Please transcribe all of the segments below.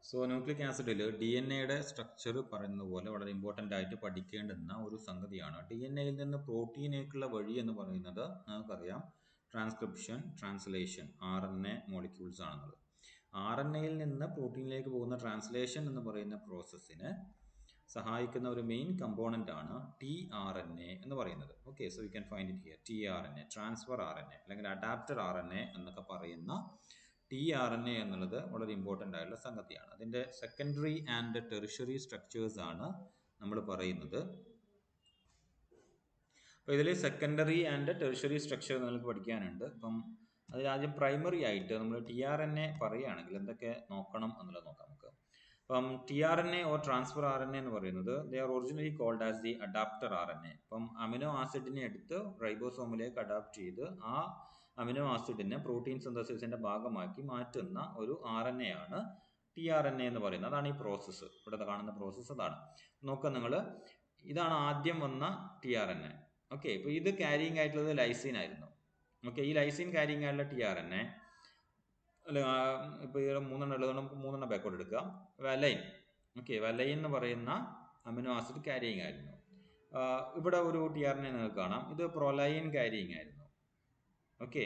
So nucleic ആസിഡിൽ D N എയുടെ structure പറയുന്ന പോലെ വളരെ ഇമ്പോർട്ടൻ്റ് ആയിട്ട് പഠിക്കേണ്ടുന്ന ഒരു സംഗതിയാണ്. ഡി എൻ എയിൽ നിന്ന് പ്രോട്ടീനേക്കുള്ള വഴി എന്ന് പറയുന്നത് നമുക്കറിയാം ട്രാൻസ്ക്രിപ്ഷൻ, ട്രാൻസ്ലേഷൻ, RNA മോളിക്യൂൾസ് ആണെന്നുള്ളത്. RNAയിൽ നിന്ന് പ്രോട്ടീനിലേക്ക് പോകുന്ന ട്രാൻസ്ലേഷൻ എന്ന് പറയുന്ന പ്രോസസ്സിനെ സഹായിക്കുന്ന ഒരു മെയിൻ കമ്പോണൻ്റ് ആണ് tRNA എന്ന് പറയുന്നത്. Okay, so you can find it here. tRNA, transfer RNA അല്ലെങ്കിൽ അഡാപ്റ്റർ RNA എന്നൊക്കെ പറയുന്ന tRNA എന്നുള്ളത് വളരെ ഇമ്പോർട്ടൻ്റ് ആയിട്ടുള്ള സംഗതിയാണ്. അതിൻ്റെ സെക്കൻഡറി ആൻഡ് ടെറിഷറി സ്ട്രക്ചേഴ്സ് ആണ് നമ്മൾ പറയുന്നത്. അപ്പോൾ ഇതിൽ സെക്കൻഡറി ആൻഡ് ടെറിഷറി സ്ട്രക്ചർ നിങ്ങൾക്ക് പഠിക്കാനുണ്ട്. അപ്പം അതിലാദ്യം പ്രൈമറി ആയിട്ട് നമ്മൾ tRNA പറയുകയാണെങ്കിൽ എന്തൊക്കെ നോക്കണം എന്നുള്ളത് നോക്കാം നമുക്ക്. അപ്പം tRNA ഓർ ട്രാൻസ്ഫർ RNA എന്ന് പറയുന്നത് they are originally called as the adapter RNA. അപ്പം അമിനോ ആസിഡിനെ എടുത്ത് റൈബോസോമിലേക്ക് അഡാപ്റ്റ് ചെയ്ത് ആ അമിനോ ആസിഡിനെ പ്രോട്ടീൻ സിന്തസിസിന്റെ ഭാഗമാക്കി മാറ്റുന്ന ഒരു RNA ആണ് tRNA എന്ന് പറയുന്നത്. അതാണ് ഈ പ്രോസസ്സ്, ഇവിടെ കാണുന്ന പ്രോസസ്സ് അതാണ്. നോക്കുക നിങ്ങൾ, ഇതാണ് ആദ്യം വന്ന tRNA. ഓക്കെ, ഇപ്പോൾ ഇത് ക്യാരിയിങ് ആയിട്ടുള്ളത് ലൈസിൻ ആയിരുന്നു. ഓക്കെ, ഈ ലൈസിൻ ക്യാരിയിങ് ആയിട്ടുള്ള tRNA അല്ല, ഇപ്പോൾ ഈ 3 ഉള്ളത് നമുക്ക് 3 ബാക്കോട്ട് എടുക്കാം. വലൈൻ, ഓക്കെ, വലൈൻ എന്ന് പറയുന്ന അമിനോ ആസിഡ് ക്യാരിയിങ് ആയിരുന്നു. ഇവിടെ ഒരു tRNA നിങ്ങൾക്ക് കാണാം, ഇത് പ്രൊലൈൻ ക്യാരിയിങ് ആയിരുന്നു. ഓക്കെ,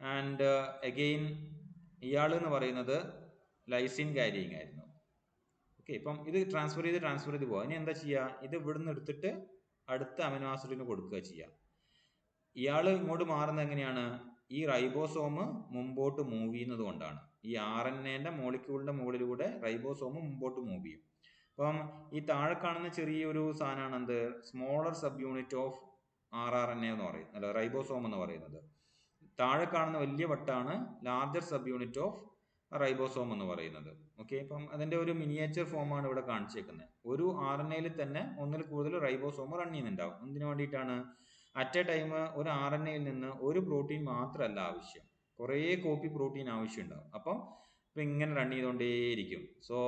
ആൻഡ് അഗെയിൻ ഇയാൾ എന്ന് പറയുന്നത് ലൈസിൻ ക്യാരിയിങ് ആയിരുന്നു. ഓക്കെ, ഇപ്പം ഇത് ട്രാൻസ്ഫർ ചെയ്ത് പോകാം. ഇനി എന്താ ചെയ്യുക, ഇത് ഇവിടുന്ന് എടുത്തിട്ട് അടുത്ത അമിനോ ആസിഡിന് കൊടുക്കുക ചെയ്യുക. ഇയാൾ ഇങ്ങോട്ട് മാറുന്നത് എങ്ങനെയാണ്, ഈ റൈബോസോം മുമ്പോട്ട് മൂവ് ചെയ്യുന്നത് കൊണ്ടാണ്. ഈ RNAന്റെ മോളിക്യൂളിന്റെ മുകളിലൂടെ റൈബോസോം മുമ്പോട്ട് മൂവ് ചെയ്യും. അപ്പം ഈ താഴെ കാണുന്ന ചെറിയൊരു സാധനമാണ് എന്ത്, smaller sub unit of rRNA എന്ന് പറയുന്നത്, അല്ല റൈബോസോം എന്ന് പറയുന്നത്. താഴെ കാണുന്ന വലിയ വട്ടാണ് larger sub unit of ribosome എന്ന് പറയുന്നത്. ഓക്കെ, അപ്പം അതിന്റെ ഒരു മിനിയേച്ചർ ഫോമാണ് ഇവിടെ കാണിച്ചേക്കുന്നത്. ഒരു RNAയിൽ തന്നെ ഒന്നിൽ കൂടുതൽ റൈബോസോം റൺ ചെയ്യുന്നുണ്ടാവും. എന്തിനു വേണ്ടിയിട്ടാണ്, അറ്റ് എ ടൈം ഒരു RNAയിൽ നിന്ന് ഒരു പ്രോട്ടീൻ മാത്രമല്ല ആവശ്യം, കുറേ കോപ്പി പ്രോട്ടീൻ ആവശ്യമുണ്ടാവും. അപ്പം ഇപ്പം ഇങ്ങനെ റൺ ചെയ്തുകൊണ്ടേയിരിക്കും. സോ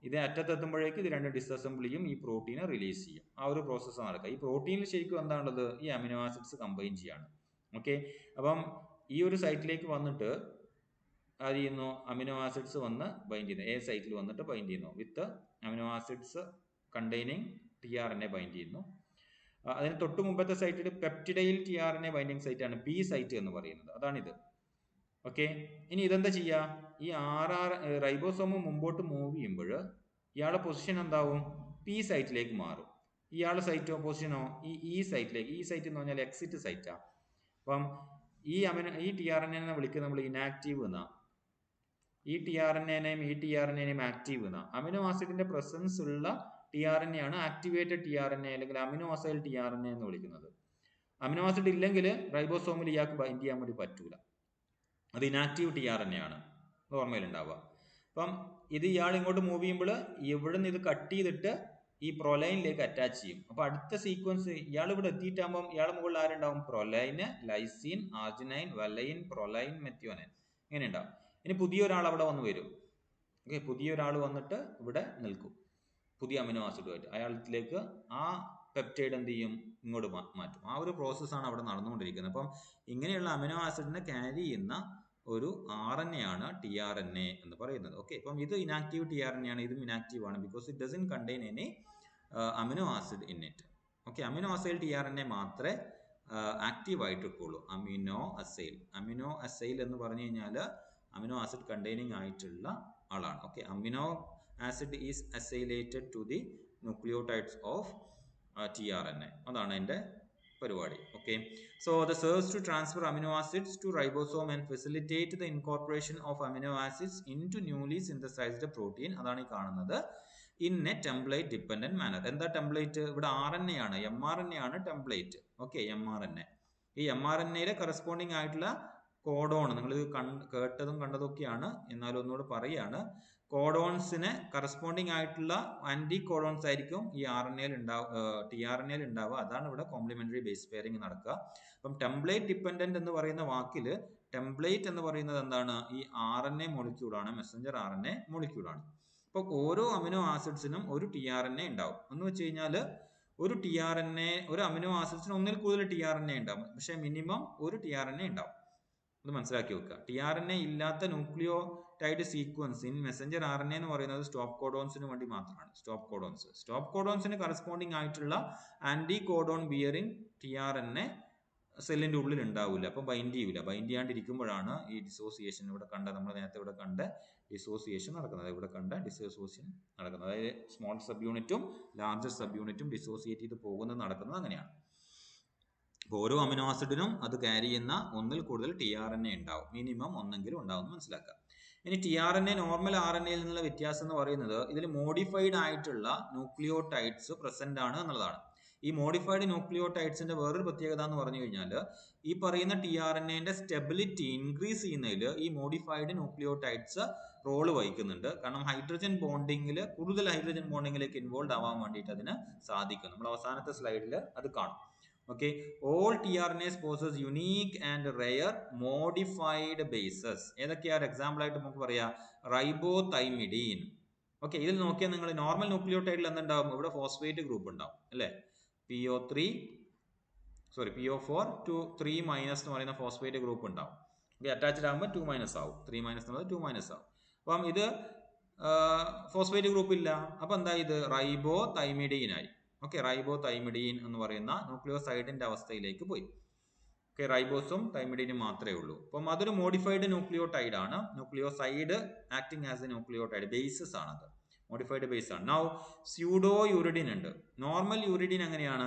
ഇത് അറ്റത്തെത്തുമ്പോഴേക്കും ഇത് രണ്ട് ഡിസ്അസംബിൾ ചെയ്യും, ഈ പ്രോട്ടീനെ റിലീസ് ചെയ്യും. ആ ഒരു പ്രോസസ്സ് നടക്കുക. ഈ പ്രോട്ടീനിൽ ശരിക്കും എന്താണുള്ളത്, ഈ അമിനോ ആസിഡ്സ് കമ്പൈൻ ചെയ്യാണ്. ഓക്കെ, അപ്പം ഈ ഒരു സൈറ്റിലേക്ക് വന്നിട്ട് അത് ചെയ്യുന്നു, അമിനോ ആസിഡ്സ് വന്ന് ബൈൻഡ് ചെയ്യുന്നു. A സൈറ്റിൽ വന്നിട്ട് ബൈൻഡ് ചെയ്യുന്നു with amino acids containing tRNA bind ചെയ്യുന്നു. അതിന് തൊട്ട് മുമ്പത്തെ സൈറ്റിൽ പെപ്റ്റിഡൈൽ tRNA ബൈൻഡിങ് സൈറ്റാണ് B സൈറ്റ് എന്ന് പറയുന്നത്, അതാണിത്. ഓക്കെ, ഇനി ഇതെന്താ ചെയ്യുക, ഈ റൈബോസോം മുമ്പോട്ട് മൂവ് ചെയ്യുമ്പോൾ ഇയാളുടെ പൊസിഷൻ എന്താവും, P സൈറ്റിലേക്ക് മാറും. ഇയാളുടെ സൈറ്റോ പൊസിഷനോ ഈ സൈറ്റിലേക്ക്. ഈ സൈറ്റ് എന്ന് പറഞ്ഞാൽ എക്സിറ്റ് സൈറ്റാണ്. അപ്പം ഈ tRNA വിളിക്കുന്നത് നമ്മൾ ഇനാക്റ്റീവ് എന്നാ. ഈ tRNA ആക്റ്റീവ് എന്നാ. അമിനോ ആസിഡിന്റെ പ്രസൻസ് ഉള്ള tRNA ആണ് ആക്ടിവേറ്റഡ് tRNA അല്ലെങ്കിൽ അമിനോ അസൈൽ tRNA എന്ന് വിളിക്കുന്നത്. അമിനോ ആസിഡ് ഇല്ലെങ്കിൽ റൈബോസോമിൽ ഇയാൾക്ക് ബൈൻഡ് ചെയ്യാൻ വേണ്ടി പറ്റൂല, അത് ഇനാക്റ്റീവ് tRNA ആണ് ഓർമ്മയിൽ ഉണ്ടാവുക. അപ്പം ഇത് ഇയാൾ ഇങ്ങോട്ട് മൂവ് ചെയ്യുമ്പോൾ ഇവിടുന്ന് ഇത് കട്ട് ചെയ്തിട്ട് ഈ പ്രൊലൈനിലേക്ക് അറ്റാച്ച് ചെയ്യും. അപ്പൊ അടുത്ത സീക്വൻസ് ഇയാൾ ഇവിടെ എത്തിയിട്ടാകുമ്പോൾ ഇയാളുടെ മുകളിൽ ആരുണ്ടാവും, പ്രൊലൈന്, ലൈസിൻ, ആർജിനൈൻ, വലൈൻ, പ്രൊലൈൻ, മെത്യോനൈൻ, ഇങ്ങനെ ഉണ്ടാവും. ഇനി പുതിയൊരാൾ അവിടെ വന്ന് വരും. ഓക്കെ, പുതിയൊരാൾ വന്നിട്ട് ഇവിടെ നിൽക്കും പുതിയ അമിനോ ആസിഡുമായിട്ട്. അയാളിലേക്ക് ആ പെപ്റ്റൈഡ് എന്ത് ചെയ്യും, ഇങ്ങോട്ട് മാറ്റും. ആ ഒരു പ്രോസസ്സാണ് അവിടെ നടന്നുകൊണ്ടിരിക്കുന്നത്. അപ്പം ഇങ്ങനെയുള്ള അമിനോ ആസിഡിനെ ക്യാരി ചെയ്യുന്ന ഒരു RNA ആണ് tRNA എന്ന് പറയുന്നത്. ഓക്കെ, അപ്പം ഇത് ഇനാക്റ്റീവ് tRNA ആണ്, ഇതും ഇനാക്റ്റീവ് ആണ്, because it doesn't contain any amino acid in it. Okay, amino acyl tRNA മാത്രമേ ആക്റ്റീവ് ആയിട്ടുള്ളൂ. അമിനോ അസൈൽ എന്ന് പറഞ്ഞു കഴിഞ്ഞാൽ അമിനോ ആസിഡ് കണ്ടെയ്നിങ് ആയിട്ടുള്ള ആളാണ്. Okay, amino acid is acylated to the nucleotides of tRNA, അതാണ് അതിൻ്റെ പരിപാടി. Okay, so the serves to transfer amino acids to ribosome and facilitate the incorporation of amino acids into newly synthesised protein. അതാണ് ഈ കാണുന്നത് in A template dependent manner. എന്താ template, ഇവിടെ RNA ആണ്, mRNA ആണ് ടെംപ്ലേറ്റ്. ഓക്കെ, mRNA, ഈ mRNAയിലെ corresponding ആയിട്ടുള്ള codon നിങ്ങൾ കേട്ടതും കണ്ടതൊക്കെയാണ്, എന്നാലും ഒന്നുകൂടെ പറയുകയാണ്. കോഡോൺസിന് കറസ്പോണ്ടിങ് ആയിട്ടുള്ള ആന്റി കോഡോൺസ് ആയിരിക്കും ഈ tRNAയിൽ ഉണ്ടാവുക. അതാണ് ഇവിടെ കോംപ്ലിമെന്ററി ബേസ് പെയറിംഗ് നടക്കുക. അപ്പം ടെംപ്ലേറ്റ് ഡിപ്പെൻഡന്റ് എന്ന് പറയുന്ന വാക്കിൽ ടെംപ്ലേറ്റ് എന്ന് പറയുന്നത് എന്താണ്, ഈ RNA മോളിക്യൂളാണ്, മെസ്സഞ്ചർ RNA മോളിക്യൂളാണ്. അപ്പോൾ ഓരോ അമിനോ ആസിഡ്സിനും ഒരു tRNA ഉണ്ടാവും. എന്ന് വെച്ച് കഴിഞ്ഞാൽ ഒരു അമിനോ ആസിഡ്സിന് ഒന്നിൽ കൂടുതൽ tRNA ഉണ്ടാവും, പക്ഷെ മിനിമം ഒരു tRNA ഉണ്ടാവും. ഇത് മനസ്സിലാക്കി വെക്കുക. TRNA ഇല്ലാത്ത nucleotide sequence in messenger RNA എന്ന് പറയുന്നത് സ്റ്റോപ്പ് കോഡോൺസിന് വേണ്ടി മാത്രമാണ്. സ്റ്റോപ്പ് കോഡോൺസിന് കറസ്പോണ്ടിങ് ആയിട്ടുള്ള ആന്റി കോഡോൺ ബിയറിംഗ് TRNA സെല്ലിന്റെ ഉള്ളിൽ ഉണ്ടാവില്ല, അപ്പൊ ബൈൻഡ് ചെയ്യില്ല. ബൈൻഡ് ചെയ്യാണ്ടിരിക്കുമ്പോഴാണ് ഈ ഡിസോസിയേഷൻ ഇവിടെ കണ്ട, നമ്മൾ നേരത്തെ ഇവിടെ കണ്ട ഡിസോസിയേഷൻ നടക്കുന്നത്. ഇവിടെ കണ്ട ഡിസോസിയേഷൻ നടക്കുന്നത്, അതായത് സ്മോൾ സബ് യൂണിറ്റും ലാർജർ സബ് യൂണിറ്റും ഡിസോസിയേറ്റ് ചെയ്ത് പോകുന്നത് നടക്കുന്നത് അങ്ങനെയാണ്. അപ്പോൾ ഓരോ അമിനോ ആസിഡിനും അത് ക്യാരി ചെയ്യുന്ന ഒന്നിൽ കൂടുതൽ TRNA ഉണ്ടാവും, മിനിമം ഒന്നെങ്കിലും ഉണ്ടാവും മനസ്സിലാക്കുക. ഇനി TRNA നോർമൽ RNAയിൽ നിന്നുള്ള വ്യത്യാസം എന്ന് പറയുന്നത് ഇതിൽ മോഡിഫൈഡ് ആയിട്ടുള്ള ന്യൂക്ലിയോടൈഡ്സ് പ്രസന്റ് ആണ് എന്നുള്ളതാണ്. ഈ മോഡിഫൈഡ് ന്യൂക്ലിയോടൈഡ്സിന്റെ വേറൊരു പ്രത്യേകത എന്ന് പറഞ്ഞു കഴിഞ്ഞാൽ ഈ പറയുന്ന TRNAന്റെ സ്റ്റെബിലിറ്റി ഇൻക്രീസ് ചെയ്യുന്നതിൽ ഈ മോഡിഫൈഡ് ന്യൂക്ലിയോടൈഡ്സ് റോള് വഹിക്കുന്നുണ്ട്. കാരണം ഹൈഡ്രജൻ ബോണ്ടിങ്ങിൽ കൂടുതൽ ഹൈഡ്രജൻ ബോണ്ടിങ്ങിലേക്ക് ഇൻവോൾവ് ആവാൻ വേണ്ടിയിട്ട് അതിന് സാധിക്കും. നമ്മൾ അവസാനത്തെ സ്ലൈഡിൽ അത് കാണും. Okay, all TRNAs possess unique and rare modified bases. ഏതൊക്കെയാണ് എക്സാമ്പിൾ ആയിട്ട് നമുക്ക് പറയാം? റൈബോതൈമിഡീൻ. ഓക്കെ, ഇതിൽ നോക്കിയാൽ നിങ്ങൾ നോർമൽ ന്യൂക്ലിയോടൈഡിൽ എന്തുണ്ടാവും? ഇവിടെ ഫോസ്ഫേറ്റ് ഗ്രൂപ്പ് ഉണ്ടാവും അല്ലേ? PO4 to 3- എന്ന് പറയുന്ന ഫോസ്ഫേറ്റ് ഗ്രൂപ്പ് ഉണ്ടാവും. ഓക്കെ, അറ്റാച്ച്ഡ് ആകുമ്പോൾ 2- ആവും. 3- എന്നുള്ളത് 2- ആവും. അപ്പം ഇത് ഫോസ്ഫേറ്റ് ഗ്രൂപ്പ് ഇല്ല, അപ്പൊ എന്താ ഇത്? റൈബോതൈമിഡീൻ ആയി. ഓക്കെ, റൈബോതൈമിഡീൻ എന്ന് പറയുന്ന ന്യൂക്ലിയോസൈഡിന്റെ അവസ്ഥയിലേക്ക് പോയി. ഓക്കെ, റൈബോസും തൈമിഡീനും മാത്രമേ ഉള്ളൂ. അപ്പം അതൊരു മോഡിഫൈഡ് ന്യൂക്ലിയോടൈഡ് ആണ്. Nucleoside acting as A nucleotide bases ആണത്, മോഡിഫൈഡ് ബേസ് ആണ്. നൗ സ്യൂഡോ യൂറിഡിൻ ഉണ്ട്. നോർമൽ യൂറിഡിൻ എങ്ങനെയാണ്?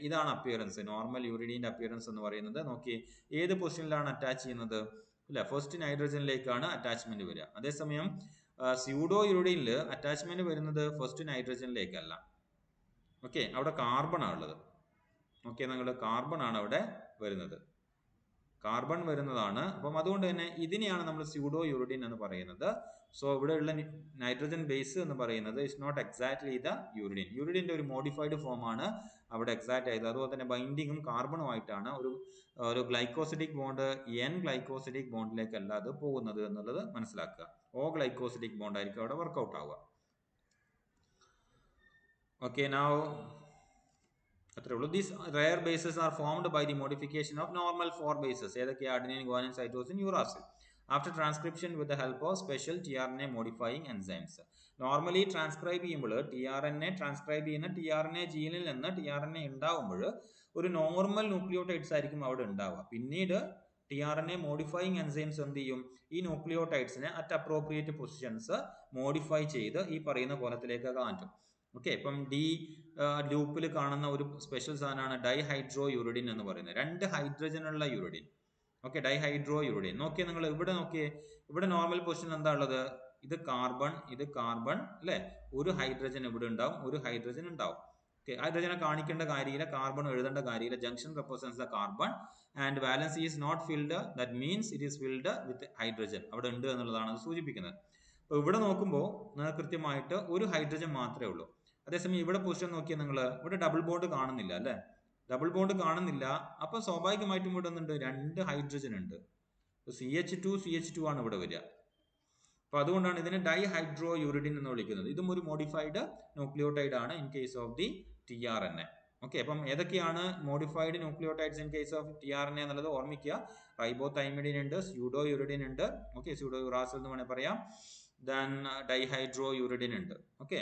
ഇതാണ് അപ്പിയറൻസ്. നോർമൽ യൂറിഡിന്റെ അപ്പിയറൻസ് എന്ന് പറയുന്നത് നോക്കി ഏത് പൊസിഷനിലാണ് അറ്റാച്ച് ചെയ്യുന്നത്? ഇല്ല, ഫസ്റ്റ് നൈട്രജനിലേക്കാണ് അറ്റാച്ച്മെന്റ് വരിക. അതേസമയം സ്യൂഡോ യൂറിഡിനിൽ അറ്റാച്ച്മെന്റ് വരുന്നത് ഫസ്റ്റ് നൈട്രജനിലേക്കല്ല. ഓക്കെ, അവിടെ കാർബൺ ആണ് ഉള്ളത്. ഓക്കെ, നിങ്ങളുടെ കാർബൺ ആണ് അവിടെ വരുന്നത്, കാർബൺ വരുന്നതാണ്. അപ്പം അതുകൊണ്ട് തന്നെ ഇതിനെയാണ് നമ്മൾ സ്യൂഡോ യൂറിഡിൻ എന്ന് പറയുന്നത്. സോ ഇവിടെയുള്ള നൈട്രജൻ ബേസ് എന്ന് പറയുന്നത് is not exactly the uridine. യൂറിഡിന്റെ ഒരു മോഡിഫൈഡ് ഫോം ആണ് അവിടെ എക്സാക്ട് ആയത്. അതുപോലെ തന്നെ ബൈൻഡിങ്ങും കാർബണുമായിട്ടാണ്. ഒരു ഗ്ലൈക്കോസിഡിക് ബോണ്ട് N ഗ്ലൈക്കോസിഡിക് ബോണ്ടിലേക്കല്ല അത് പോകുന്നത് എന്നുള്ളത് മനസ്സിലാക്കുക. O ഗ്ലൈക്കോസിഡിക് ബോണ്ട് ആയിരിക്കും അവിടെ വർക്ക്ഔട്ട് ആവുക. Okay, now these rare bases are formed by the modification of normal 4 bases. ഏതൊക്കെയാണ്? Adenine, guanine, cytosine, uracil. After transcription with the help of special tRNA modifying enzymes. Normally transcribe ചെയ്യുമ്പോൾ transcribe ചെയ്യുന്ന tRNA ജീനിൽ നിന്ന് tRNA ഉണ്ടാവുമ്പോൾ ഒരു normal nucleotides ആയിരിക്കും അവിടെ ഉണ്ടാവുക. പിന്നീട് tRNA മോഡിഫൈയിങ് എൻസൈംസ് എന്ത് ചെയ്യും? ഈ ന്യൂക്ലിയോടൈഡ്സിനെ അറ്റ് അപ്രോപ്രിയേറ്റ് പൊസിഷൻസ് മോഡിഫൈ ചെയ്ത് ഈ പറയുന്ന കോലത്തിലേക്ക് മാറ്റും. ഓക്കെ, ഇപ്പം ഡി ലൂപ്പിൽ കാണുന്ന ഒരു സ്പെഷ്യൽ സാധനമാണ് ഡൈഹൈഡ്രോ യൂറിഡിൻ എന്ന് പറയുന്നത്. 2 ഹൈഡ്രജൻ ഉള്ള യൂറിഡിൻ. Okay, dihydro uridine. നോക്കിയേ നിങ്ങൾ ഇവിടെ നോക്കിയേ, ഇവിടെ നോർമൽ പൊസിഷൻ എന്താ ഉള്ളത്? ഇത് കാർബൺ അല്ലെ? ഒരു ഹൈഡ്രജൻ ഇവിടെ ഉണ്ടാവും, ഒരു ഹൈഡ്രജൻ ഉണ്ടാവും. ഓക്കെ, ഹൈഡ്രജനെ കാണിക്കേണ്ട കാര്യമില്ല, കാർബൺ എഴുതേണ്ട കാര്യമില്ല. Junction represents the carbon and valency is not filled, that means it is filled with hydrogen. അവിടെ ഉണ്ട് എന്നുള്ളതാണ് അത് സൂചിപ്പിക്കുന്നത്. അപ്പോൾ ഇവിടെ നോക്കുമ്പോൾ കൃത്യമായിട്ട് ഒരു ഹൈഡ്രജൻ മാത്രമേ ഉള്ളൂ. അതേസമയം ഇവിടെ പൊസിഷൻ നോക്കിയാൽ നിങ്ങൾ ഇവിടെ ഡബിൾ ബോണ്ട് കാണുന്നില്ല അല്ലെ? ഡബിൾ ബോണ്ട് കാണുന്നില്ല. അപ്പൊ സ്വാഭാവികമായിട്ടും ഇവിടെ ഒന്നുണ്ട്, 2 ഹൈഡ്രജൻ ഉണ്ട്. CH2 ആണ് ഇവിടെ വരിക. അപ്പൊ അതുകൊണ്ടാണ് ഇതിനെ ഡൈഹൈഡ്രോ യൂറിഡിൻ എന്ന് വിളിക്കുന്നത്. ഇതും ഒരു മോഡിഫൈഡ് ന്യൂക്ലിയോടൈഡ് ആണ് in case of the tRNA. Okay, അപ്പം ഏതൊക്കെയാണ് modified nucleotides in case of tRNA എന്നുള്ളത് ഓർമ്മിക്കുക. റൈബോതൈമിഡിൻ ഉണ്ട്, സ്യൂഡോ യൂറിഡിൻ ഉണ്ട്, ഓക്കെ, സ്യൂഡോ യൂറാസിൽ എന്ന് വേണമെങ്കിൽ പറയാം. ദെൻ ഡൈഹൈഡ്രോ യൂറിഡിൻ ഉണ്ട്. Okay,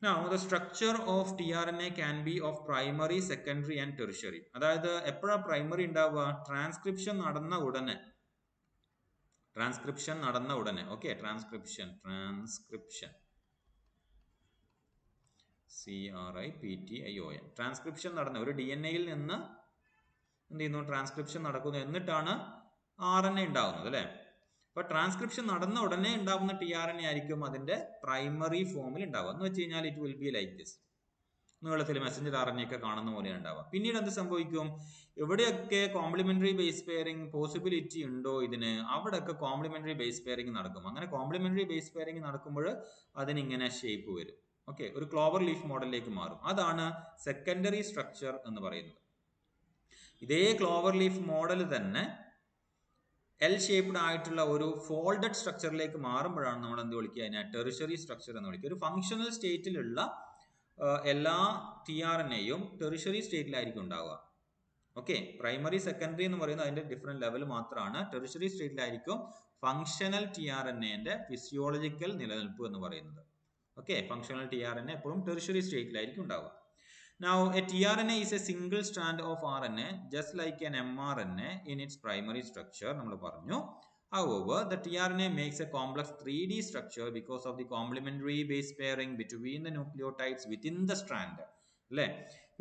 now the structure of tRNA can be of primary, secondary and tertiary. അതായത് എപ്പോഴാ പ്രൈമറി ഉണ്ടാവുക? ട്രാൻസ്ക്രിപ്ഷൻ നടന്ന ഉടനെ. Okay, transcription CRIPTION. ട്രാൻസ്ക്രിപ്ഷൻ നടന്ന ഒരു DNA-യിൽ നിന്ന് എന്ത് ചെയ്യുന്നു? ട്രാൻസ്ക്രിപ്ഷൻ നടക്കുന്നു, എന്നിട്ടാണ് RNA ഉണ്ടാവുന്നത് അല്ലെ? അപ്പൊ ട്രാൻസ്ക്രിപ്ഷൻ നടന്ന ഉടനെ ഉണ്ടാവുന്ന tRNA ആയിരിക്കും അതിന്റെ പ്രൈമറി ഫോമിൽ ഉണ്ടാവുക. എന്ന് വെച്ച് കഴിഞ്ഞാൽ it will be like this. നീളത്തിൽ മെസഞ്ചർ RNA ഒക്കെ കാണുന്ന പോലെയാണ് ഉണ്ടാവുക. പിന്നീട് എന്ത് സംഭവിക്കും? എവിടെയൊക്കെ കോംപ്ലിമെന്ററി ബേസ് പെയറിംഗ് പോസിബിലിറ്റി ഉണ്ടോ ഇതിന്, അവിടെയൊക്കെ കോംപ്ലിമെന്ററി ബേസ് പെയറിംഗ് നടക്കും. അങ്ങനെ കോംപ്ലിമെന്ററി ബേസ് പെയറിംഗ് നടക്കുമ്പോൾ അതിനിങ്ങനെ ഷേപ്പ് വരും. ഓക്കെ, ഒരു ക്ലോവർ ലീഫ് മോഡലിലേക്ക് മാറും. അതാണ് സെക്കൻഡറി സ്ട്രക്ചർ എന്ന് പറയുന്നത്. ഇതേ ക്ലോവർ ലീഫ് മോഡൽ തന്നെ എൽ ഷേപ്ഡ് ആയിട്ടുള്ള ഒരു ഫോൾഡഡ് സ്ട്രക്ചറിലേക്ക് മാറുമ്പോഴാണ് നമ്മൾ എന്ത് വിളിക്കുക? അതിനെ ടെറിഷറി സ്ട്രക്ചർ എന്ന് വിളിക്കുക. ഒരു ഫങ്ഷണൽ സ്റ്റേറ്റിലുള്ള എല്ലാ tRNAയും ടെറിഷറി സ്റ്റേറ്റിലായിരിക്കും ഉണ്ടാവുക. ഓക്കെ, പ്രൈമറി സെക്കൻഡറി എന്ന് പറയുന്നത് അതിന്റെ ഡിഫറെന്റ് ലെവൽ മാത്രമാണ്. ടെറിഷറി സ്റ്റേറ്റിലായിരിക്കും ഫങ്ഷണൽ TRNA ഫിസിയോളജിക്കൽ നിലനിൽപ്പ് എന്ന് പറയുന്നത്. ഓക്കെ, ഫങ്ഷണൽ TRNA എപ്പോഴും ടെറിഷറി സ്റ്റേറ്റിലായിരിക്കും ഉണ്ടാവുക. Now, a tRNA is a single strand of RNA just like an mRNA in its primary structure. നമ്മൾ പറഞ്ഞു. However, the tRNA makes a complex 3D structure because of the complementary base pairing between the nucleotides within the strand. അല്ലേ?